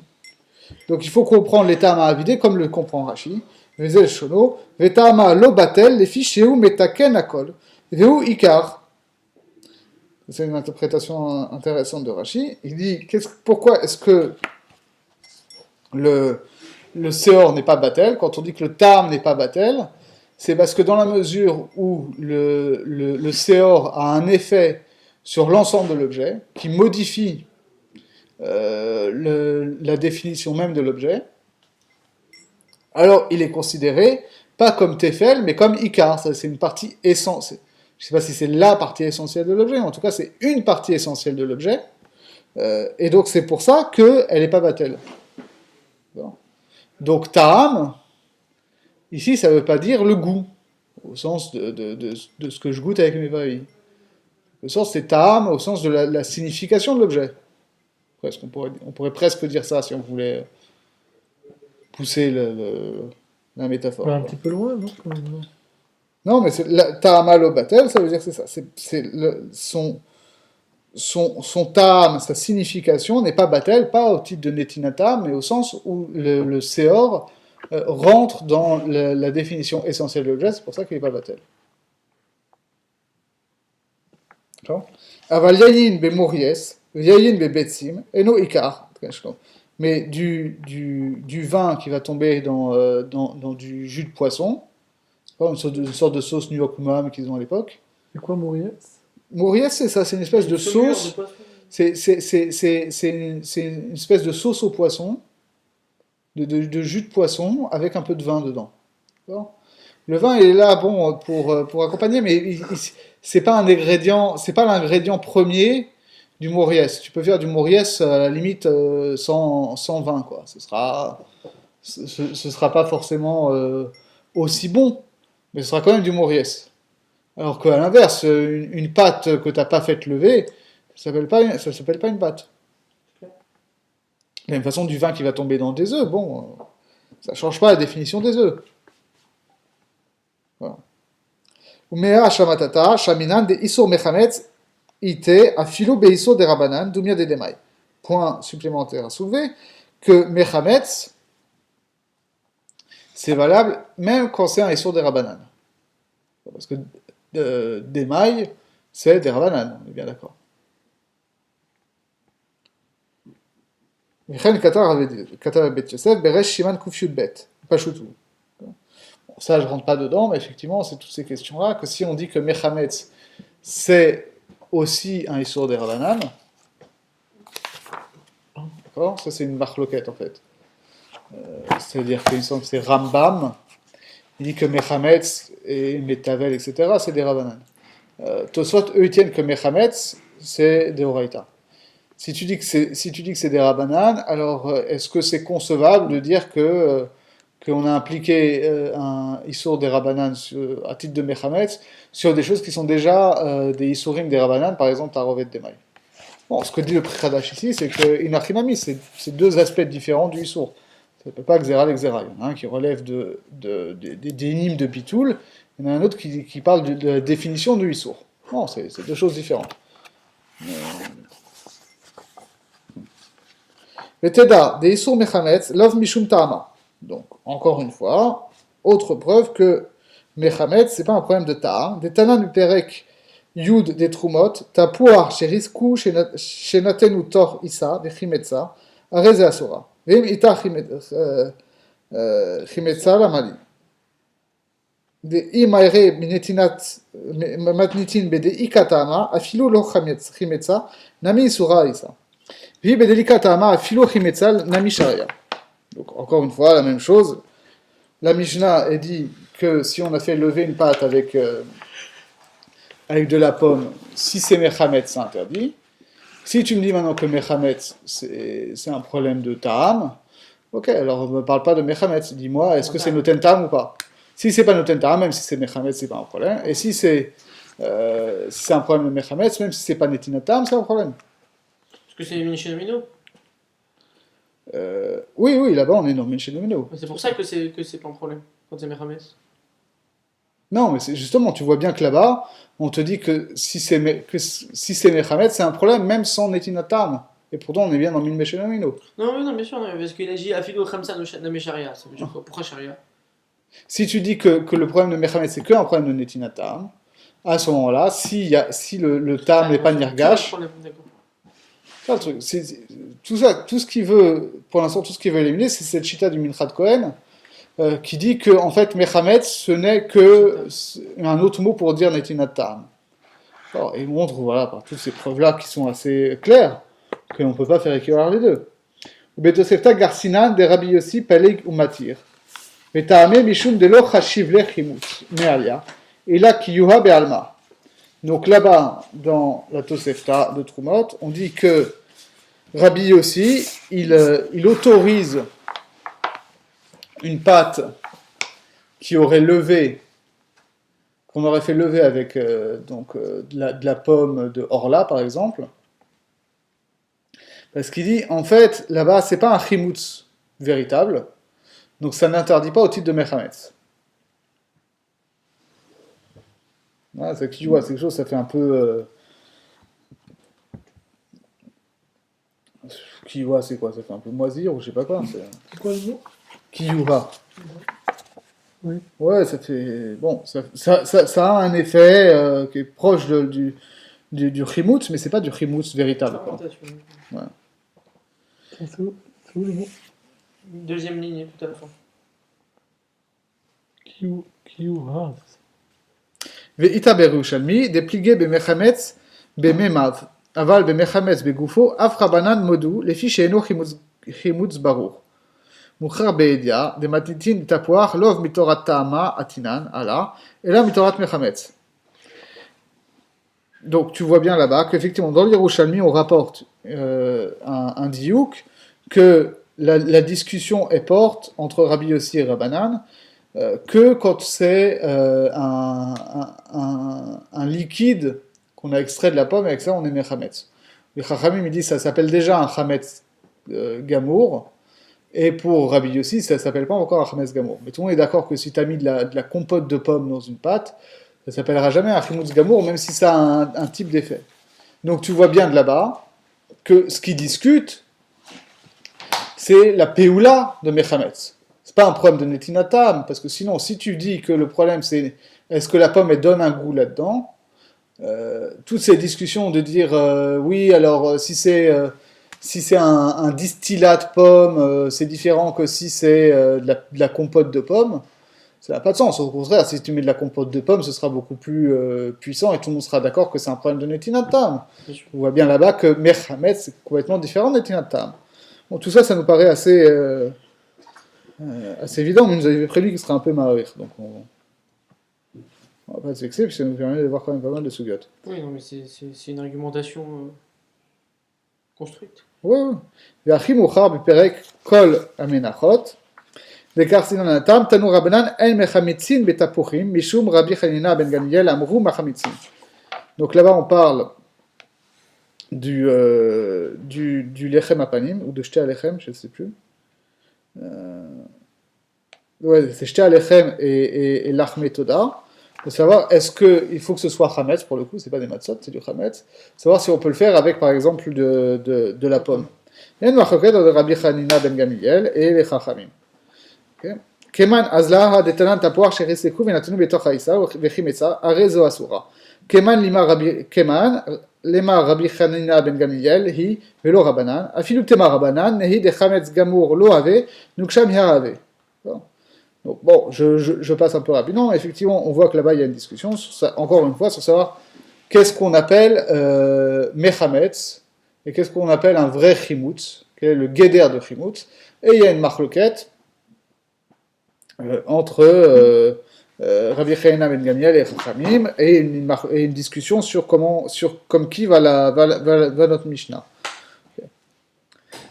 Donc, il faut comprendre l'état avidé comme le comprend Rashi. Vezel shono, vetama lo batel, les ficheu metaken akol, veu ikar. C'est une interprétation intéressante de Rashi. Il dit, pourquoi est-ce que le Seor n'est pas Batel? Quand on dit que le Tam n'est pas Batel, c'est parce que dans la mesure où le Seor a un effet sur l'ensemble de l'objet, qui modifie la définition même de l'objet, alors il est considéré pas comme Tefel, mais comme Ikar. Ça, c'est une partie essentielle. Je ne sais pas si c'est la partie essentielle de l'objet, mais en tout cas, c'est une partie essentielle de l'objet. Et donc, c'est pour ça qu'elle n'est pas battelle. Bon. Donc, ta'am, ici, ça ne veut pas dire le goût, au sens de ce que je goûte avec mes vailles. Le sens, c'est ta'am, au sens de la signification de l'objet. Presque, on pourrait presque dire ça si on voulait pousser la métaphore. Un petit peu loin, non quand même, non. Non, mais ta'ama lo batel, ça veut dire que c'est ça. Son ta'am, sa signification n'est pas batel, pas au titre de netinata, mais au sens où le seor rentre dans la définition essentielle de l'objet, c'est pour ça qu'il n'est pas batel. Aval yayin be mories, yayin be betsim, eno ikar. Mais du vin qui va tomber dans du jus de poisson, une sorte de sauce New York Mom qu'ils ont à l'époque. C'est quoi Mouriez? Mouriez, c'est ça, c'est une espèce de sauce. C'est une espèce de sauce au poisson, de jus de poisson avec un peu de vin dedans. D'accord. Le vin il est là, bon, pour accompagner, mais c'est pas un ingrédient, c'est pas l'ingrédient premier du Mouriez. Tu peux faire du Mouriez à la limite sans vin, quoi. Ce sera pas forcément aussi bon, mais ce sera quand même du Mouriez. Alors qu'à l'inverse, une pâte que t'as pas faite lever, ça s'appelle pas une pâte. De la même façon, du vin qui va tomber dans des œufs, bon, ça change pas la définition des œufs. Voilà. Umea shamatata shaminan de isur mechametz ite afilo beisur de rabanan dumia de demai. Point supplémentaire à soulever, que mechametz, c'est valable même quand c'est un isur de rabanan. Parce que demai, c'est des rabanan, on est bien d'accord. Michel Katar Bet Yosef, Beresh Shiman Kufyud Bet, pas choutou. Ça, je rentre pas dedans, mais effectivement, c'est toutes ces questions-là, que si on dit que Mechametz, c'est aussi un Issour des Rabanan, d'accord, ça c'est une marloquette en fait. C'est-à-dire qu'il semble que c'est Rambam, il dit que Mechametz et Metavel, etc., c'est des Rabanan. Tosfot, eux, ils tiennent que Mechametz, c'est des Oraïta. Si tu dis que c'est des Rabanan, alors est-ce que c'est concevable de dire qu'on a impliqué un Issour des Rabanan à titre de Mechametz sur des choses qui sont déjà des Issourim des Rabanan, par exemple Tarovet Demai. Bon, ce que dit le Pradash ici, c'est que Inachimami, c'est deux aspects différents du Issour. Ça ne s'appelle pas Xera l'Exera. Il y en a un qui relève des énigmes de Bitoul, il y en a un autre qui parle de la définition du Issour. Non, c'est deux choses différentes. Veteda, des Issour Mechametz, love Mishum Ta'ama. Donc, encore une fois, autre preuve que Mechametz, c'est pas un problème de Ta'am. Des Tanan du Perek Yud des Trumot, Tapuar, Sherisku, Shenatenu Tor Issa, des Chimetza, Areze Asura. Vim Ita Chimetza la Mali. Des Imaire Minetinat Matnitin Bede Ikatama, Afilu lo Chimetza, Nami Isura Issa. Vi Bedelikatama, Afilu Chimetza, Nami Sharia. Donc, encore une fois, la même chose. La Mishnah est dit que si on a fait lever une pâte avec de la pomme, si c'est Mechametz, c'est interdit. Si tu me dis maintenant que Mechametz, c'est un problème de Ta'am, ok, alors ne me parle pas de Mechametz. Dis-moi, est-ce que c'est Noten Ta'am ou pas? Si c'est pas Noten Ta'am, même si c'est Mechametz, c'est pas un problème. Et si c'est un problème de Mechametz, même si c'est pas Netinat Ta'am, c'est un problème. Est-ce que c'est Minichinamino? Oui, là-bas on est dans Minche Domino. C'est pour ça que c'est pas un problème quand c'est Mechametz. Non, mais justement, tu vois bien que là-bas, on te dit que si c'est Mechametz, c'est un problème, même sans Netinatam. Et pourtant, on est bien dans Minche Domino. Non, bien sûr, parce qu'il a dit Afilo Khamsa Name Sharia. Ça veut dire quoi? Pourquoi Sharia? Si tu dis que le problème de Mechametz, c'est qu'un problème de Netinatam, à ce moment-là, si le Tam n'est pas Nirgash. Le truc. Tout ce qu'il veut, pour l'instant, tout ce qu'il veut éliminer, c'est cette chita du Minchat Cohen, qui dit que, en fait, Mechametz, ce n'est que un autre mot pour dire Netinat Ta'am. Alors, il montre, voilà, par toutes ces preuves-là qui sont assez claires, qu'on ne peut pas faire équivalent les deux. Betosefta Garsinan, de Rabbi Yossi, Peleg ou Matir. Beta'ame Mishum de lo Chashiv le Chimut, Mealia, et là, Kiyuha Be'alma. Donc là-bas, dans la Tosefta de Trumot, on dit que Rabbi Yossi, il autorise une pâte qui aurait levé, qu'on aurait fait lever avec de la pomme de Orla, par exemple, Parce qu'il dit, en fait, là-bas, c'est pas un chimoutz véritable, donc ça n'interdit pas au titre de Mechametz. Voilà, c'est qui voit, c'est quelque chose, ça fait un peu. Qui voit, c'est quoi? Ça fait un peu moisir ou je sais pas quoi. C'est quoi le mot? Kiyuha. Oui. Ouais, ça fait. Bon, ça a un effet qui est proche du chimoutz, mais c'est pas du chimoutz véritable. Quoi. Ouais. C'est où le mot? Deuxième ligne, tout à la fin. Kiyuha. Ve'ita berushalmi, depligé bemechametz bememav, aval bemechametz begufo, af rabanan modu, les fiches eno chimoutz barour. Mouchar be'edia, de matitin tapuach, lov mitorat ta'ama atinan, ala, et là mitorat mechametz. Donc tu vois bien là-bas qu'effectivement dans l'Yerushalmi on rapporte un diouk que la discussion est porte entre Rabbi Yossi et Rabbanan que quand c'est un liquide qu'on a extrait de la pomme et avec ça on est mechametz. Les Chachamim me disent ça s'appelle déjà un chametz gamour et pour Rabbi Yossi ça s'appelle pas encore un chametz gamour. Mais tout le monde est d'accord que si tu as mis de la compote de pomme dans une pâte, ça s'appellera jamais un chimoutz gamour, même si ça a un type d'effet. Donc tu vois bien de là-bas que ce qu'ils discutent, c'est la péoula de Mechametz. C'est pas un problème de netinatam, parce que sinon, si tu dis que le problème c'est est-ce que la pomme elle donne un goût là-dedans, toutes ces discussions de dire oui, alors si c'est un distillat de pomme, c'est différent que si c'est de la compote de pomme. Ça n'a pas de sens. Au contraire, si tu mets de la compote de pommes, ce sera beaucoup plus puissant et tout le monde sera d'accord que c'est un problème de netinatam. On voit bien là-bas que Mechamet, c'est complètement différent de netinatam. Bon, tout ça, ça nous paraît assez évident, mais nous avait prévu qu'il serait un peu marir. Donc on va pas se vexer, puis ça nous permet de voir quand même pas mal de sougiotes. Oui, non, mais c'est une argumentation construite. Oui, oui. V'achim uchar beperek kol amenachot. Dekarsinanatam, Tanu Rabbanan, El Mechametzin Betapuchim, Mishum Rabbi Chanina ben Gamliel, Amru Machametzin. Donc là-bas, on parle du Lechem Apanim, ou de Shte Alechem, je ne sais plus. Ouais, c'est Shte Alechem et Lachme Toda. De savoir, est-ce qu'il faut que ce soit Chametz, pour le coup, c'est pas des matzot, c'est du Chametz. Savoir si on peut le faire avec, par exemple, de la pomme. Il y a une marquette de Rabbi Chanina ben Gamliel et les Chachamim. Keman azlaha detanan tapuach shereseku venatenu betoch haisa vechimetza arezo asura. Keman lema Rabbi Chanina ben Gamliel hi velo Rabbanan afilu tema Rabbanan nehi de chametz gamour lo ave nuksham ya ave. Bon, je passe un peu rapidement. Effectivement, on voit que là-bas il y a une discussion sur ça, encore une fois sur savoir qu'est-ce qu'on appelle mechametz et qu'est-ce qu'on appelle un vrai chimoutz, quel est le guéder de chimoutz. Et il y a une marloquette entre Rabbi Chanina ben Gamliel et Chachamim et une discussion sur comme qui va notre Mishnah.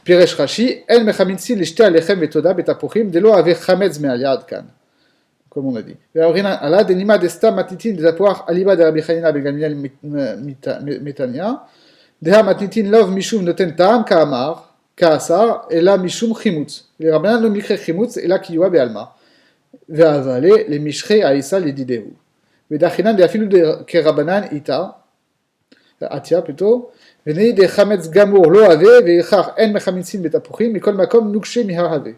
Piresh Rashi, El Mechamitzi l'ishte alechem vetoda betapuchim delo ave chametz me'ayad kan. Comme on a dit. Ala denima desta matitin dezapoach aliba de Rabbi Chanina ben Gamliel metania deha matitin lov mishum noten ta'am ka'amar ka'asar ela mishum chimutz. Les rabbanan no mikre chimutz ela kiyua be'alma. Ve'avale les mishrei aïsa les didehu. Ve'dachinan de'afilu kerabanan ita atia plutôt. Venez des chametz gamour lo ave ve'echar en mechamitzin betapuchim mikol makom nukshe miha have.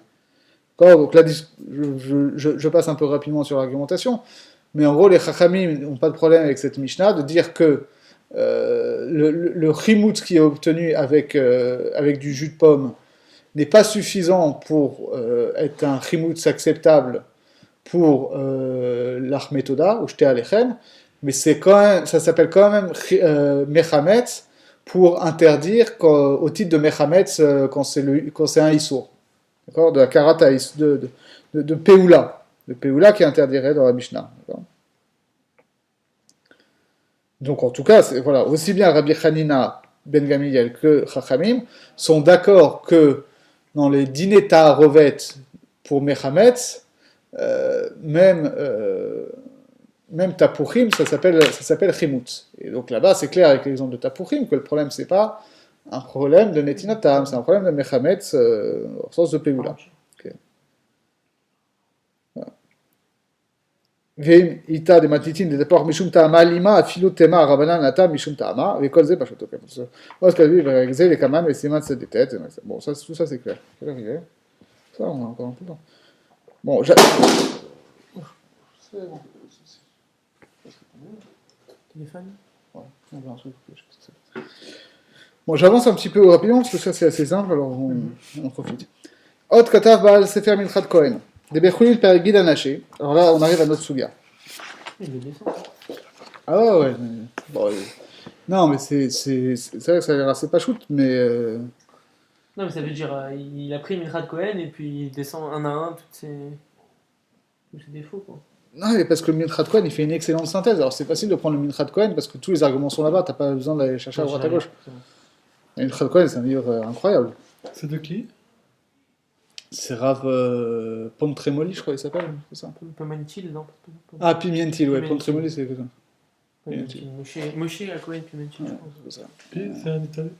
Donc là, je passe un peu rapidement sur l'argumentation, mais en gros les chachamim n'ont pas de problème avec cette Mishnah de dire que le chimoutz qui est obtenu avec du jus de pomme n'est pas suffisant pour être un chimoutz acceptable pour l'achmetoda ou Shte Alechem, mais ça s'appelle quand même mechametz pour interdire au titre de mechametz quand c'est un issour, d'accord, de la karata de peoula, qui interdirait dans la Mishnah. D'accord. Donc en tout cas, voilà, aussi bien Rabbi Chanina ben Gamliel que Chachamim sont d'accord que dans les dîners ta'arovet pour mechametz, même tapuchim, ça s'appelle chimoutz. Et donc là-bas, c'est clair avec l'exemple de tapuchim que le problème c'est pas un problème de netinatam, c'est un problème de mechametz au sens de péoula. Okay. ואם איתה דמתניתין לדפוח משום טעמה לימה, אפילו תמה רבנן נתה משום טעמה, וכל זה פשוט תוקף. עוד כתבי ברגע זה לקמן וסימן צדטת, bon, ça, tout ça c'est clair. Quelle heure il est? Ça, on a encore un peu de temps. Bon, c'est bon. Téléphone? Ouais, on a un truc. Bon, j'avance un petit peu rapidement parce que ça c'est assez simple, alors on profite. Ot katav baal sefer milchat Kohen. Des bechulin per guide anaché. Alors là, on arrive à notre souga. Il le descend. Ah ouais. Bon, non, mais c'est vrai que ça a l'air assez pas shoot, mais. Non, mais ça veut dire, il a pris Milchat Cohen et puis il descend un à un tous ses défauts, quoi. Non, mais parce que le Milchat Kohen, il fait une excellente synthèse. Alors c'est facile de prendre le Milchat Kohen parce que tous les arguments sont là-bas, t'as pas besoin d'aller chercher à droite à gauche. Le Milchat Kohen, c'est un livre incroyable. C'est de qui? C'est Rav Pontremoli, je crois qu'il s'appelle, c'est ça? Pimentil, non? Ah, Pimientil, ouais, Pimentil. Pontremoli, c'est ça. Pimentil. Moshe à Cohen Pimentil, je pense. C'est ça. Puis, c'est un italien.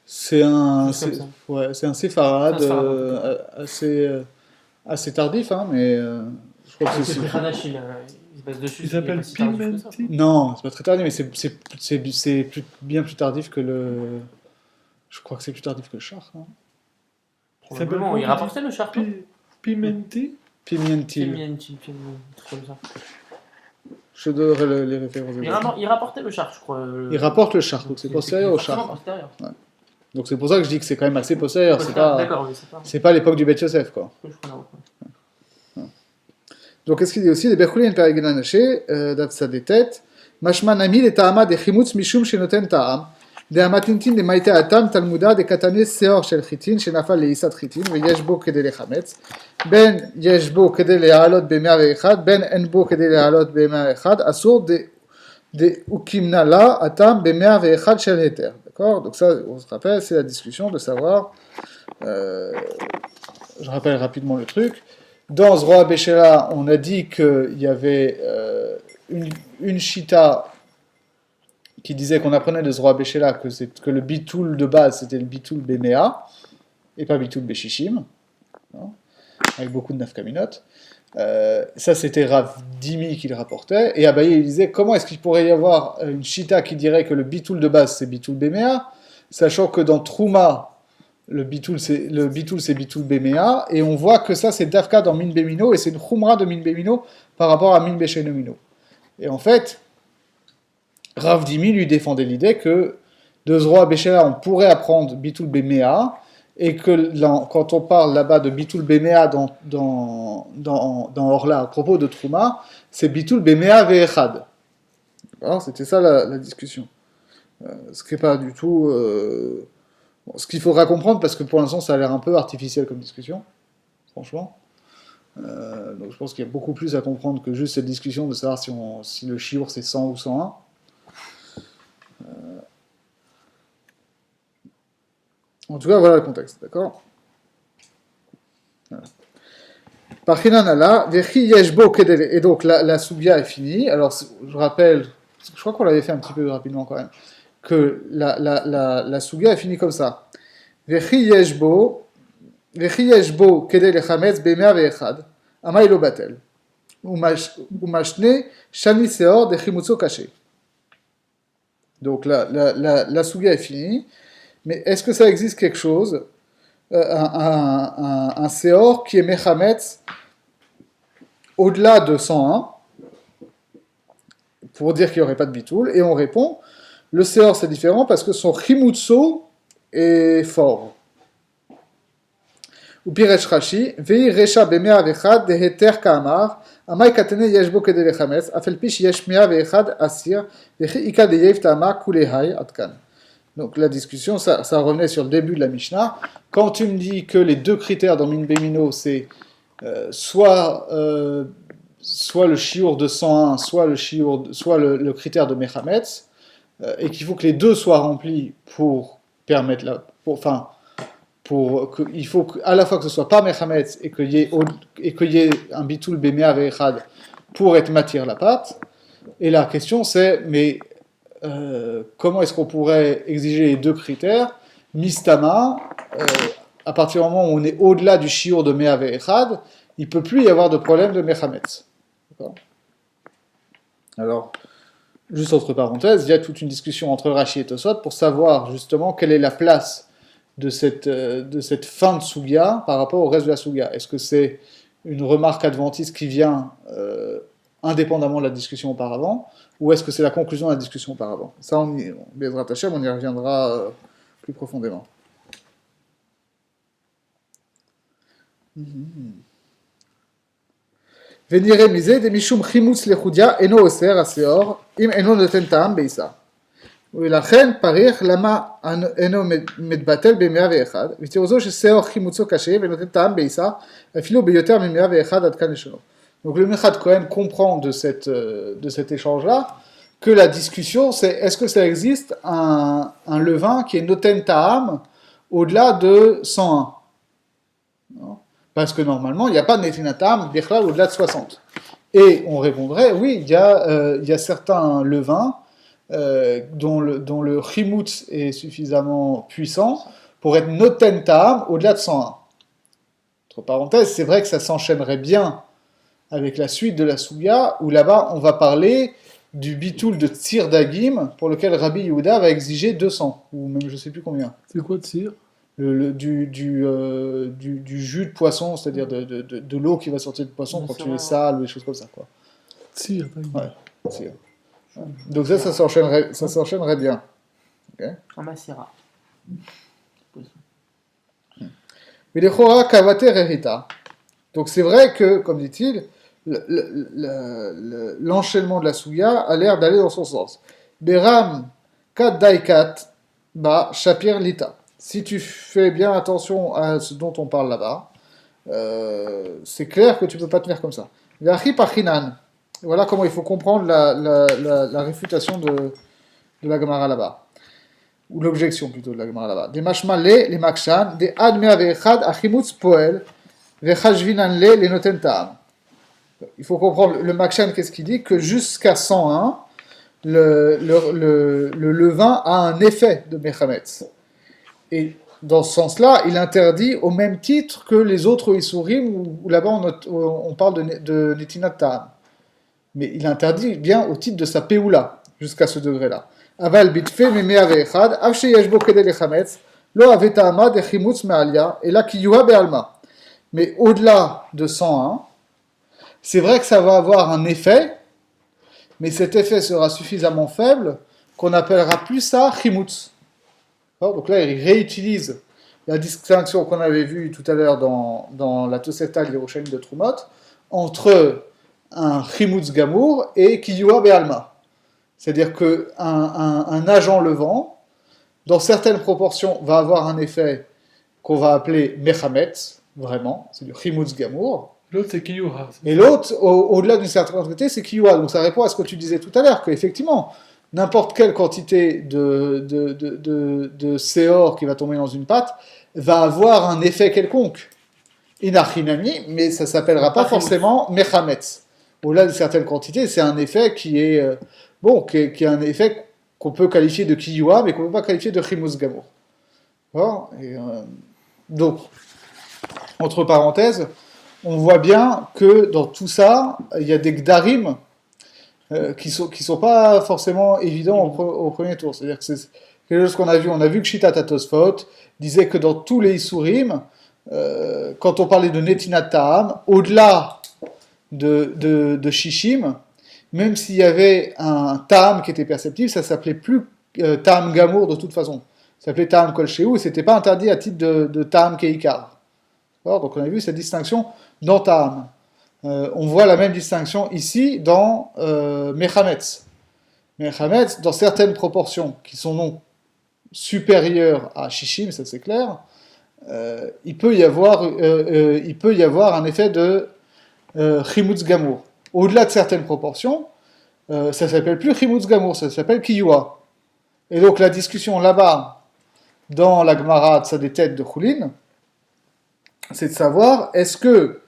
C'est un, C'est comme ça. ouais, c'est un séfarade C'est un séfarade. assez tardif, hein, mais je crois que C'est c'est. Hanash, il se base dessus. Il s'appelle Pimentil. Non, c'est pas très tardif, mais c'est bien plus tardif que le. Je crois que c'est plus tardif que le char. Hein. Probablement, il rapportait le char. Pimenti. Pimientil. Pimentil, un truc comme ça. Je donnerai les références. Il rapportait le char, je crois. Il rapporte le char, donc c'est postérieur au char. Ouais. Donc c'est pour ça que je dis que c'est quand même assez postérieur. D'accord, oui, c'est pas l'époque du Beth Yosef, quoi. Donc qu'est-ce qu'il dit aussi? Les Bechulin per guide anaché, date ça des têtes. Mashman ami les ta'ama de chimutz mishum shenoten ta'am. דהמתנתין דמייטי התם תלמודה דקטני שיעור של חיטין שנפל לעיסת חיטין ויש בו כדי לחמץ בין יש בו כדי להעלות ב-101 בין אין בו כדי להעלות ב-101 אסור דאוקימנה לה התם ב-101 של היתר. D'accord? Donc ça, on se rappelle, c'est la discussion de savoir, je rappelle rapidement le truc, dans Zroa Béchéla, on a dit qu'il y avait une chita qui disait qu'on apprenait de Zroa Béchéla que le bitoul de base c'était le bitoul Béméa et pas bitoul Béchichim, avec beaucoup de nafkaminot. Ça c'était Rav Dimi qui le rapportait, et Abaye il disait comment est-ce qu'il pourrait y avoir une chita qui dirait que le bitoul de base c'est bitoul Béméa, sachant que dans Trouma le bitoul c'est bitoul Béméa, et on voit que ça c'est Dafka dans Min Bémino, et c'est une Khumra de Min Bémino par rapport à Min Béchenomino. Et en fait, Rav Dimi lui défendait l'idée que de Zroa Béchéla, on pourrait apprendre Bitoul Béméa, et que quand on parle là-bas de Bitoul Béméa dans Orla, à propos de Trouma, c'est Bitoul Béméa Ve'echad. Alors, c'était ça la discussion. Ce qui n'est pas du tout. Ce qu'il faudra comprendre, parce que pour l'instant, ça a l'air un peu artificiel comme discussion, franchement. Donc je pense qu'il y a beaucoup plus à comprendre que juste cette discussion de savoir si le chiour c'est 100 ou 101. En tout cas, voilà le contexte, d'accord? Parchinanala, Vechi Yeshbo Kedele. Et donc la Soubia est finie. Alors je rappelle, je crois qu'on l'avait fait un petit peu rapidement quand même, que la Soubia est finie comme ça. Vechi Yeshbo Kedele Chametz Bemea Ve'echad, Amay lo batel. Umashne Shani Seor de Chimutso Kaché. Donc la Soubia est finie. Mais est-ce que ça existe quelque chose, un Seor qui est Mechametz au-delà de 101, pour dire qu'il n'y aurait pas de bitoul? Et on répond, le Seor c'est différent parce que son Chimutso est fort. Ou Piresh Rashi, Vei Recha Bemea Vechad Deheter Kamar, Amai Katene Yeshbo Kede Lechametz, Afelpish Yeshmea Vechad Asir, Vechi Ika de Yev Tama Kulehai Atkan. Donc la discussion, ça revenait sur le début de la Mishnah. Quand tu me dis que les deux critères dans Min Bémino, c'est soit le chiour de 101, soit le critère de Mechametz, et qu'il faut que les deux soient remplis pour permettre il faut à la fois que ce soit pas Mechametz et qu'il y ait un bitoul Béméa Ve'echad pour être matière la pâte. Et la question c'est, mais comment est-ce qu'on pourrait exiger les deux critères? Mistama, à partir du moment où on est au-delà du shiur de Mea ve'echad, il ne peut plus y avoir de problème de Mechametz. D'accord. Alors, juste entre parenthèses, il y a toute une discussion entre Rashi et Tosot pour savoir justement quelle est la place de cette fin de Sugya par rapport au reste de la Sugya. Est-ce que c'est une remarque adventiste qui vient indépendamment de la discussion auparavant, ou est-ce que c'est la conclusion de la discussion auparavant? Ça, Bezrat Hashem, on y reviendra plus profondément. Venire misé de mishum chimutz lechudia eno oser aseor im eno noten ta'am beisa. ולכן פריך למה אינו מתבטל ב-101, ותראו ששאור חימוצו קשה ונותן טעם בעיסה, אפילו ביותר מ-101 עד כאן לשונו. Donc le Mechad Kohen comprend de cet échange-là que la discussion, c'est est-ce que ça existe un levain qui est noten ta'am au-delà de 101? Non. Parce que normalement, il n'y a pas de netin ta'am au-delà de 60. Et on répondrait, oui, il y a certains levains dont le chimutz est suffisamment puissant pour être noten ta'am au-delà de 101. Entre parenthèses, c'est vrai que ça s'enchaînerait bien avec la suite de la Souya, où là-bas on va parler du bitoul de Tsir Dagim, pour lequel Rabbi Yehuda va exiger 200, ou même je ne sais plus combien. C'est quoi Tsir? Du jus de poisson, c'est-à-dire de l'eau qui va sortir de poisson quand tu es sale ou des choses comme ça, quoi. Tsir, ouais, Tsir. Donc ça s'enchaînerait bien. Okay. Un macérat. Mais les chora kavate rehita. Donc c'est vrai que, comme dit-il, l'enchaînement de la souya a l'air d'aller dans son sens. Beram kat daikat ba shapir lita. Si tu fais bien attention à ce dont on parle là-bas, c'est clair que tu ne peux pas tenir comme ça. L'achi pachinan. Voilà comment il faut comprendre la réfutation de la Gemara là-bas. Ou l'objection plutôt de la Gemara là-bas. Des mashma les makshan, des ad mea ve'echad achimutz poel, ve'chashvinan les noten ta'am. Il faut comprendre, le makshan, qu'est-ce qu'il dit? Que jusqu'à 101, le levain a un effet de mechametz. Et dans ce sens-là, il interdit au même titre que les autres isurim, où là-bas on parle de netinat ta'am. Mais il interdit bien au titre de sa peoula, jusqu'à ce degré-là. Aval bitfe memea ve'echad, av sheyesh bo kedei lechametz, lo ave ta'ama de chimutz me'alia, et la kiyuha be'alma. Mais au-delà de 101, c'est vrai que ça va avoir un effet, mais cet effet sera suffisamment faible qu'on appellera plus ça chimutz. Donc là, il réutilise la distinction qu'on avait vue tout à l'heure dans la Tosefta Yerushalmi de Trumot, entre un chimutz gamour et kiyua be'alma. C'est-à-dire qu'un agent levant, dans certaines proportions, va avoir un effet qu'on va appeler mechametz, vraiment, c'est du chimutz gamour. L'autre, c'est kiyuha. Et l'autre, au-delà d'une certaine quantité, c'est kiyua. Donc ça répond à ce que tu disais tout à l'heure, qu'effectivement, n'importe quelle quantité de séor qui va tomber dans une pâte va avoir un effet quelconque. Inachinami, mais ça ne s'appellera pas forcément mechametz. Au-delà de certaines quantités, c'est un effet qui est qui est un effet qu'on peut qualifier de kiyua, mais qu'on ne peut pas qualifier de chimutz gamour. Donc, entre parenthèses, on voit bien que dans tout ça, il y a des gdarim qui sont pas forcément évidents au premier tour. C'est-à-dire que c'est quelque chose qu'on a vu. On a vu que Shitat Tosfot disait que dans tous les isurim, quand on parlait de netinat ta'am, au-delà de shishim, même s'il y avait un ta'am qui était perceptible, ça s'appelait plus ta'am gamour de toute façon. Ça s'appelait ta'am kolsheu et c'était pas interdit à titre de ta'am keikar. Donc on a vu cette distinction dans ta'am. On voit la même distinction ici dans mechametz. Mechametz, dans certaines proportions qui sont non supérieures à shishim, ça c'est clair, il peut y avoir un effet de chimutz gamour. Au-delà de certaines proportions, ça s'appelle plus chimutz gamour, ça s'appelle kiyua. Et donc la discussion là-bas, dans la Gemara des têtes de Choulin, c'est de savoir est-ce que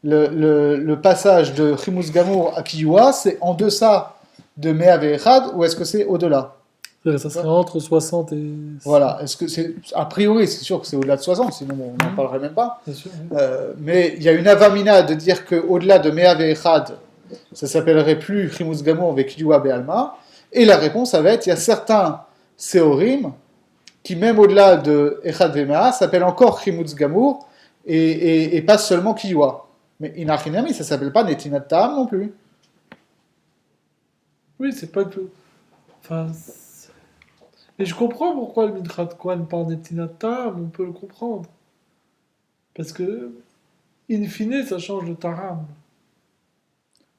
le passage de chimutz gamour à kiyua, c'est en deçà de Mea Ve'echad ou est-ce que c'est au-delà? Ça serait entre 60 et... Voilà, est-ce que c'est... A priori, c'est sûr que c'est au-delà de 60, sinon on n'en parlerait même pas. Bien sûr, oui. Mais il y a une avamina de dire qu'au-delà de Mea Ve'echad, ça s'appellerait plus Chimutz Gamour avec Kiyua Be'alma. Et la réponse, ça va être, il y a certains Seorim qui, même au-delà de Echad Ve'mea, s'appellent encore Chimutz Gamour et pas seulement Kiyua. Mais Inachinami, ça s'appelle pas Netinat Ta'am non plus. Oui, c'est pas tout. Enfin, mais je comprends pourquoi le Midrash Kohen parle d'Etinata, on peut le comprendre. Parce que, in fine, ça change de taram.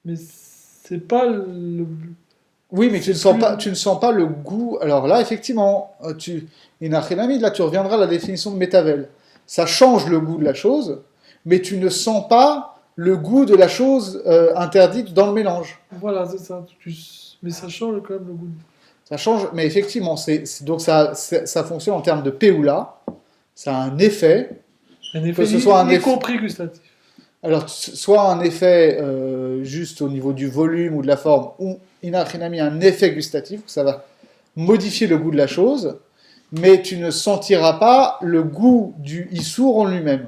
Mais c'est pas le... Oui, mais tu ne sens pas le goût. Alors là, effectivement, Inachinami, là, tu reviendras à la définition de Métavel. Ça change le goût de la chose, mais tu ne sens pas le goût de la chose interdite dans le mélange. Voilà, c'est ça. Mais ça change quand même le goût. Ça change, mais effectivement, donc ça fonctionne en termes de Péoula. Ça a un effet. Un effet, Que ce soit un y effet... compris gustatif. Alors, soit un effet juste au niveau du volume ou de la forme, ou Inachinami un effet gustatif, ça va modifier le goût de la chose, mais tu ne sentiras pas le goût du issour en lui-même.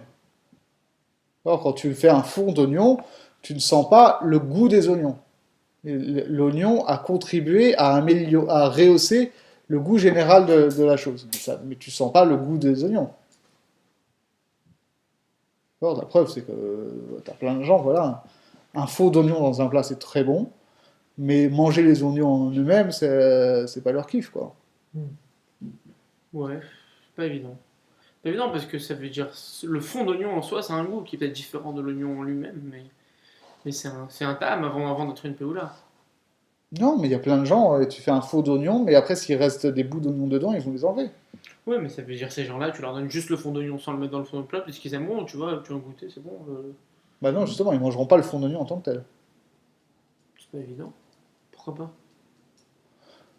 Alors, quand tu fais un four d'oignons, tu ne sens pas le goût des oignons. L'oignon a contribué à rehausser le goût général de la chose. Mais tu ne sens pas le goût des oignons. Alors, la preuve, c'est que tu as plein de gens, voilà, un faux d'oignon dans un plat, c'est très bon, mais manger les oignons en eux-mêmes, c'est pas leur kiff, quoi. Ouais, pas évident. Pas évident parce que ça veut dire le fond d'oignon en soi, c'est un goût qui est peut-être différent de l'oignon en lui-même, mais c'est un tam avant d'être une péoula. Non, mais il y a plein de gens, tu fais un faux d'oignon, mais après, s'il reste des bouts d'oignon dedans, ils vont les enlever. Ouais, mais ça veut dire ces gens-là, tu leur donnes juste le fond d'oignon sans le mettre dans le fond de plat, parce qu'ils aiment bon, tu vois, tu vas goûter, c'est bon. Bah non, justement, ils mangeront pas le fond d'oignon en tant que tel. C'est pas évident. Pourquoi pas?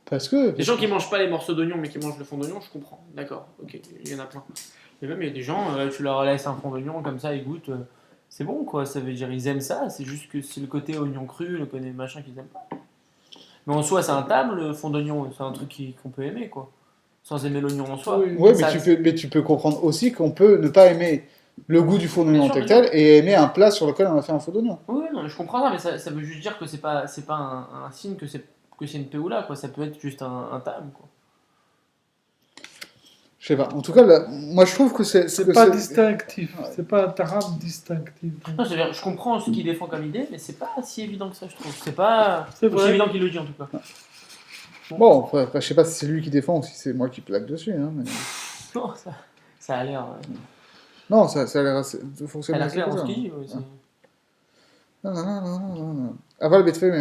Parce que... Les gens qui mangent pas les morceaux d'oignon mais qui mangent le fond d'oignon, je comprends. D'accord, ok, il y en a plein. Mais même il y a des gens, tu leur laisses un fond d'oignon comme ça, ils goûtent, c'est bon quoi, ça veut dire ils aiment ça, c'est juste que c'est le côté oignon cru, le côté machin qu'ils aiment pas. Mais en soi, c'est un table, le fond d'oignon, c'est un truc qu'on peut aimer quoi. Sans aimer l'oignon en soi. Oui, Ouais, Ça, mais tu peux comprendre aussi qu'on peut ne pas aimer le goût du fond d'oignon en Bien tant que sûr, tel et aimer un plat sur lequel on a fait un fond d'oignon. oui, non, je comprends ça, mais ça veut juste dire que c'est pas un signe que c'est une péoula quoi, ça peut être juste un table quoi. Je sais pas. En tout cas, là, moi je trouve que C'est pas distinctif. Ouais. C'est pas un taram distinctif. Non, c'est-à-dire, je comprends ce qu'il défend comme idée, mais c'est pas si évident que ça, je trouve. C'est pas C'est aussi vrai. évident qu'il le dit en tout cas. Bon, après, je sais pas si c'est lui qui défend ou si c'est moi qui plaque dessus. Hein, mais... Non, ça a l'air. Non, ça a l'air de Ça fonctionner a l'air assez clair comme dans ça. ce qu'il dit. Ouais, Non, non, non, non, non, non. Aval betfem,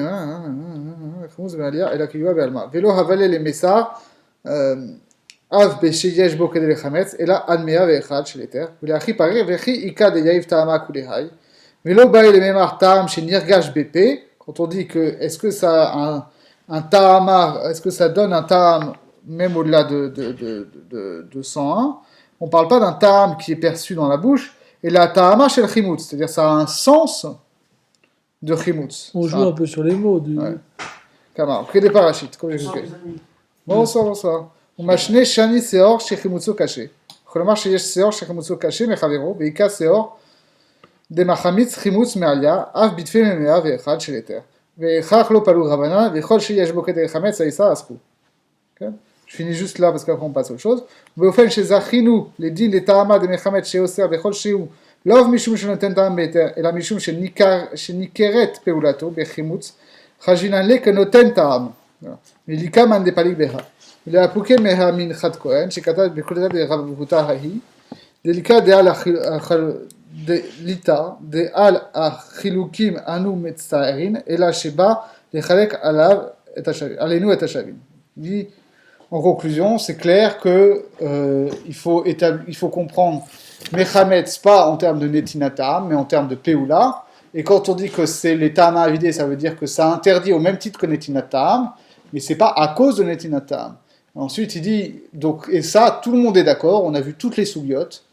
חומוס בעלייה, אלא קיוע בעלמא. ולא הבלה למסר, אף בשיש בו כדי לחמץ, אלא עד 101 של היתר, ולהכי פריר וכי איכא דייב טעמה כולי. ולא באי לממר טעם שנרגש בפה, quand on dit que, est-ce que ça a un ta'amar, est-ce que ça donne un ta'am même au-delà de 101, on parle pas d'un ta'am qui est perçu dans la bouche, et la ta'ama chez le chimoutz, c'est-à-dire ça a un sens de chimoutz. On joue un peu sur les mots. Ouais. Kamar, que des parachites, comme j'ai expliqué. Bonsoir, bonsoir. ומשנה שני שיעור שחימוצו קשה. כלומר שיש שיעור שחימוצו קשה מחברו, בעיקר שיעור דמחמיץ חימוץ מעליה, אף בתפי ממאה ואחד של היתר. וכך לא פעלו רבנן, וכל שיש בו כדי לחמץ העיסה אספו. כן? Je finis juste là parce qu'après on passe à autre chose. באופן שזכינו לדין לטעמה דמחמץ שאוסר בכל שהוא, לא משום שנותן טעם בהיתר, אלא משום שניכרת פעולתו בחימוץ, חשבינן לה כנותן טעם. וליקה מן דפליג בהה. ולהפוקה מהמין חד כהן, שכתב בקולתה דרבותה ההיא, דליקה דעל החילוקים אנו מצטערין, אלא שבא לחלק עלינו את השווים. En conclusion, c'est clair que il faut comprendre Mechametz pas en termes de Netinata, mais en termes de Peoula. Et quand on dit que c'est les Ta'am à vider, ça veut dire que ça interdit au même titre que Netinata, mais c'est pas à cause de Netinata. Ensuite, il dit, donc, et ça, tout le monde est d'accord, on a vu toutes les sougiotes,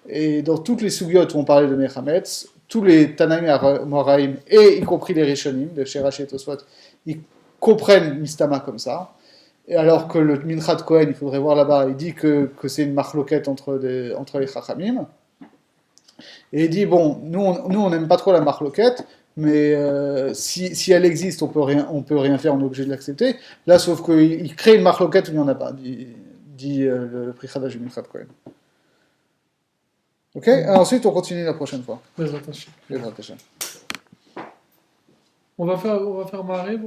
et dans toutes les sougiotes où on parlait de Mechametz, tous les Tanaïm Moraïm, et y compris les Rishonim, de Sherash et Tosfot, comprennent Mistama comme ça. Et alors que le Minchat Cohen, il faudrait voir là-bas, il dit que c'est une marloquette entre les Chachamim. Et il dit, bon, nous on n'aime pas trop la marloquette, mais si elle existe, on peut rien faire, on est obligé de l'accepter. Là, sauf qu'il crée une marloquette où il n'y en a pas, dit le Pri Chadash du Minchat Cohen. Ok, ensuite on continue la prochaine fois. Bezrat Hashem. Bezrat Hashem. On va faire marrer, vous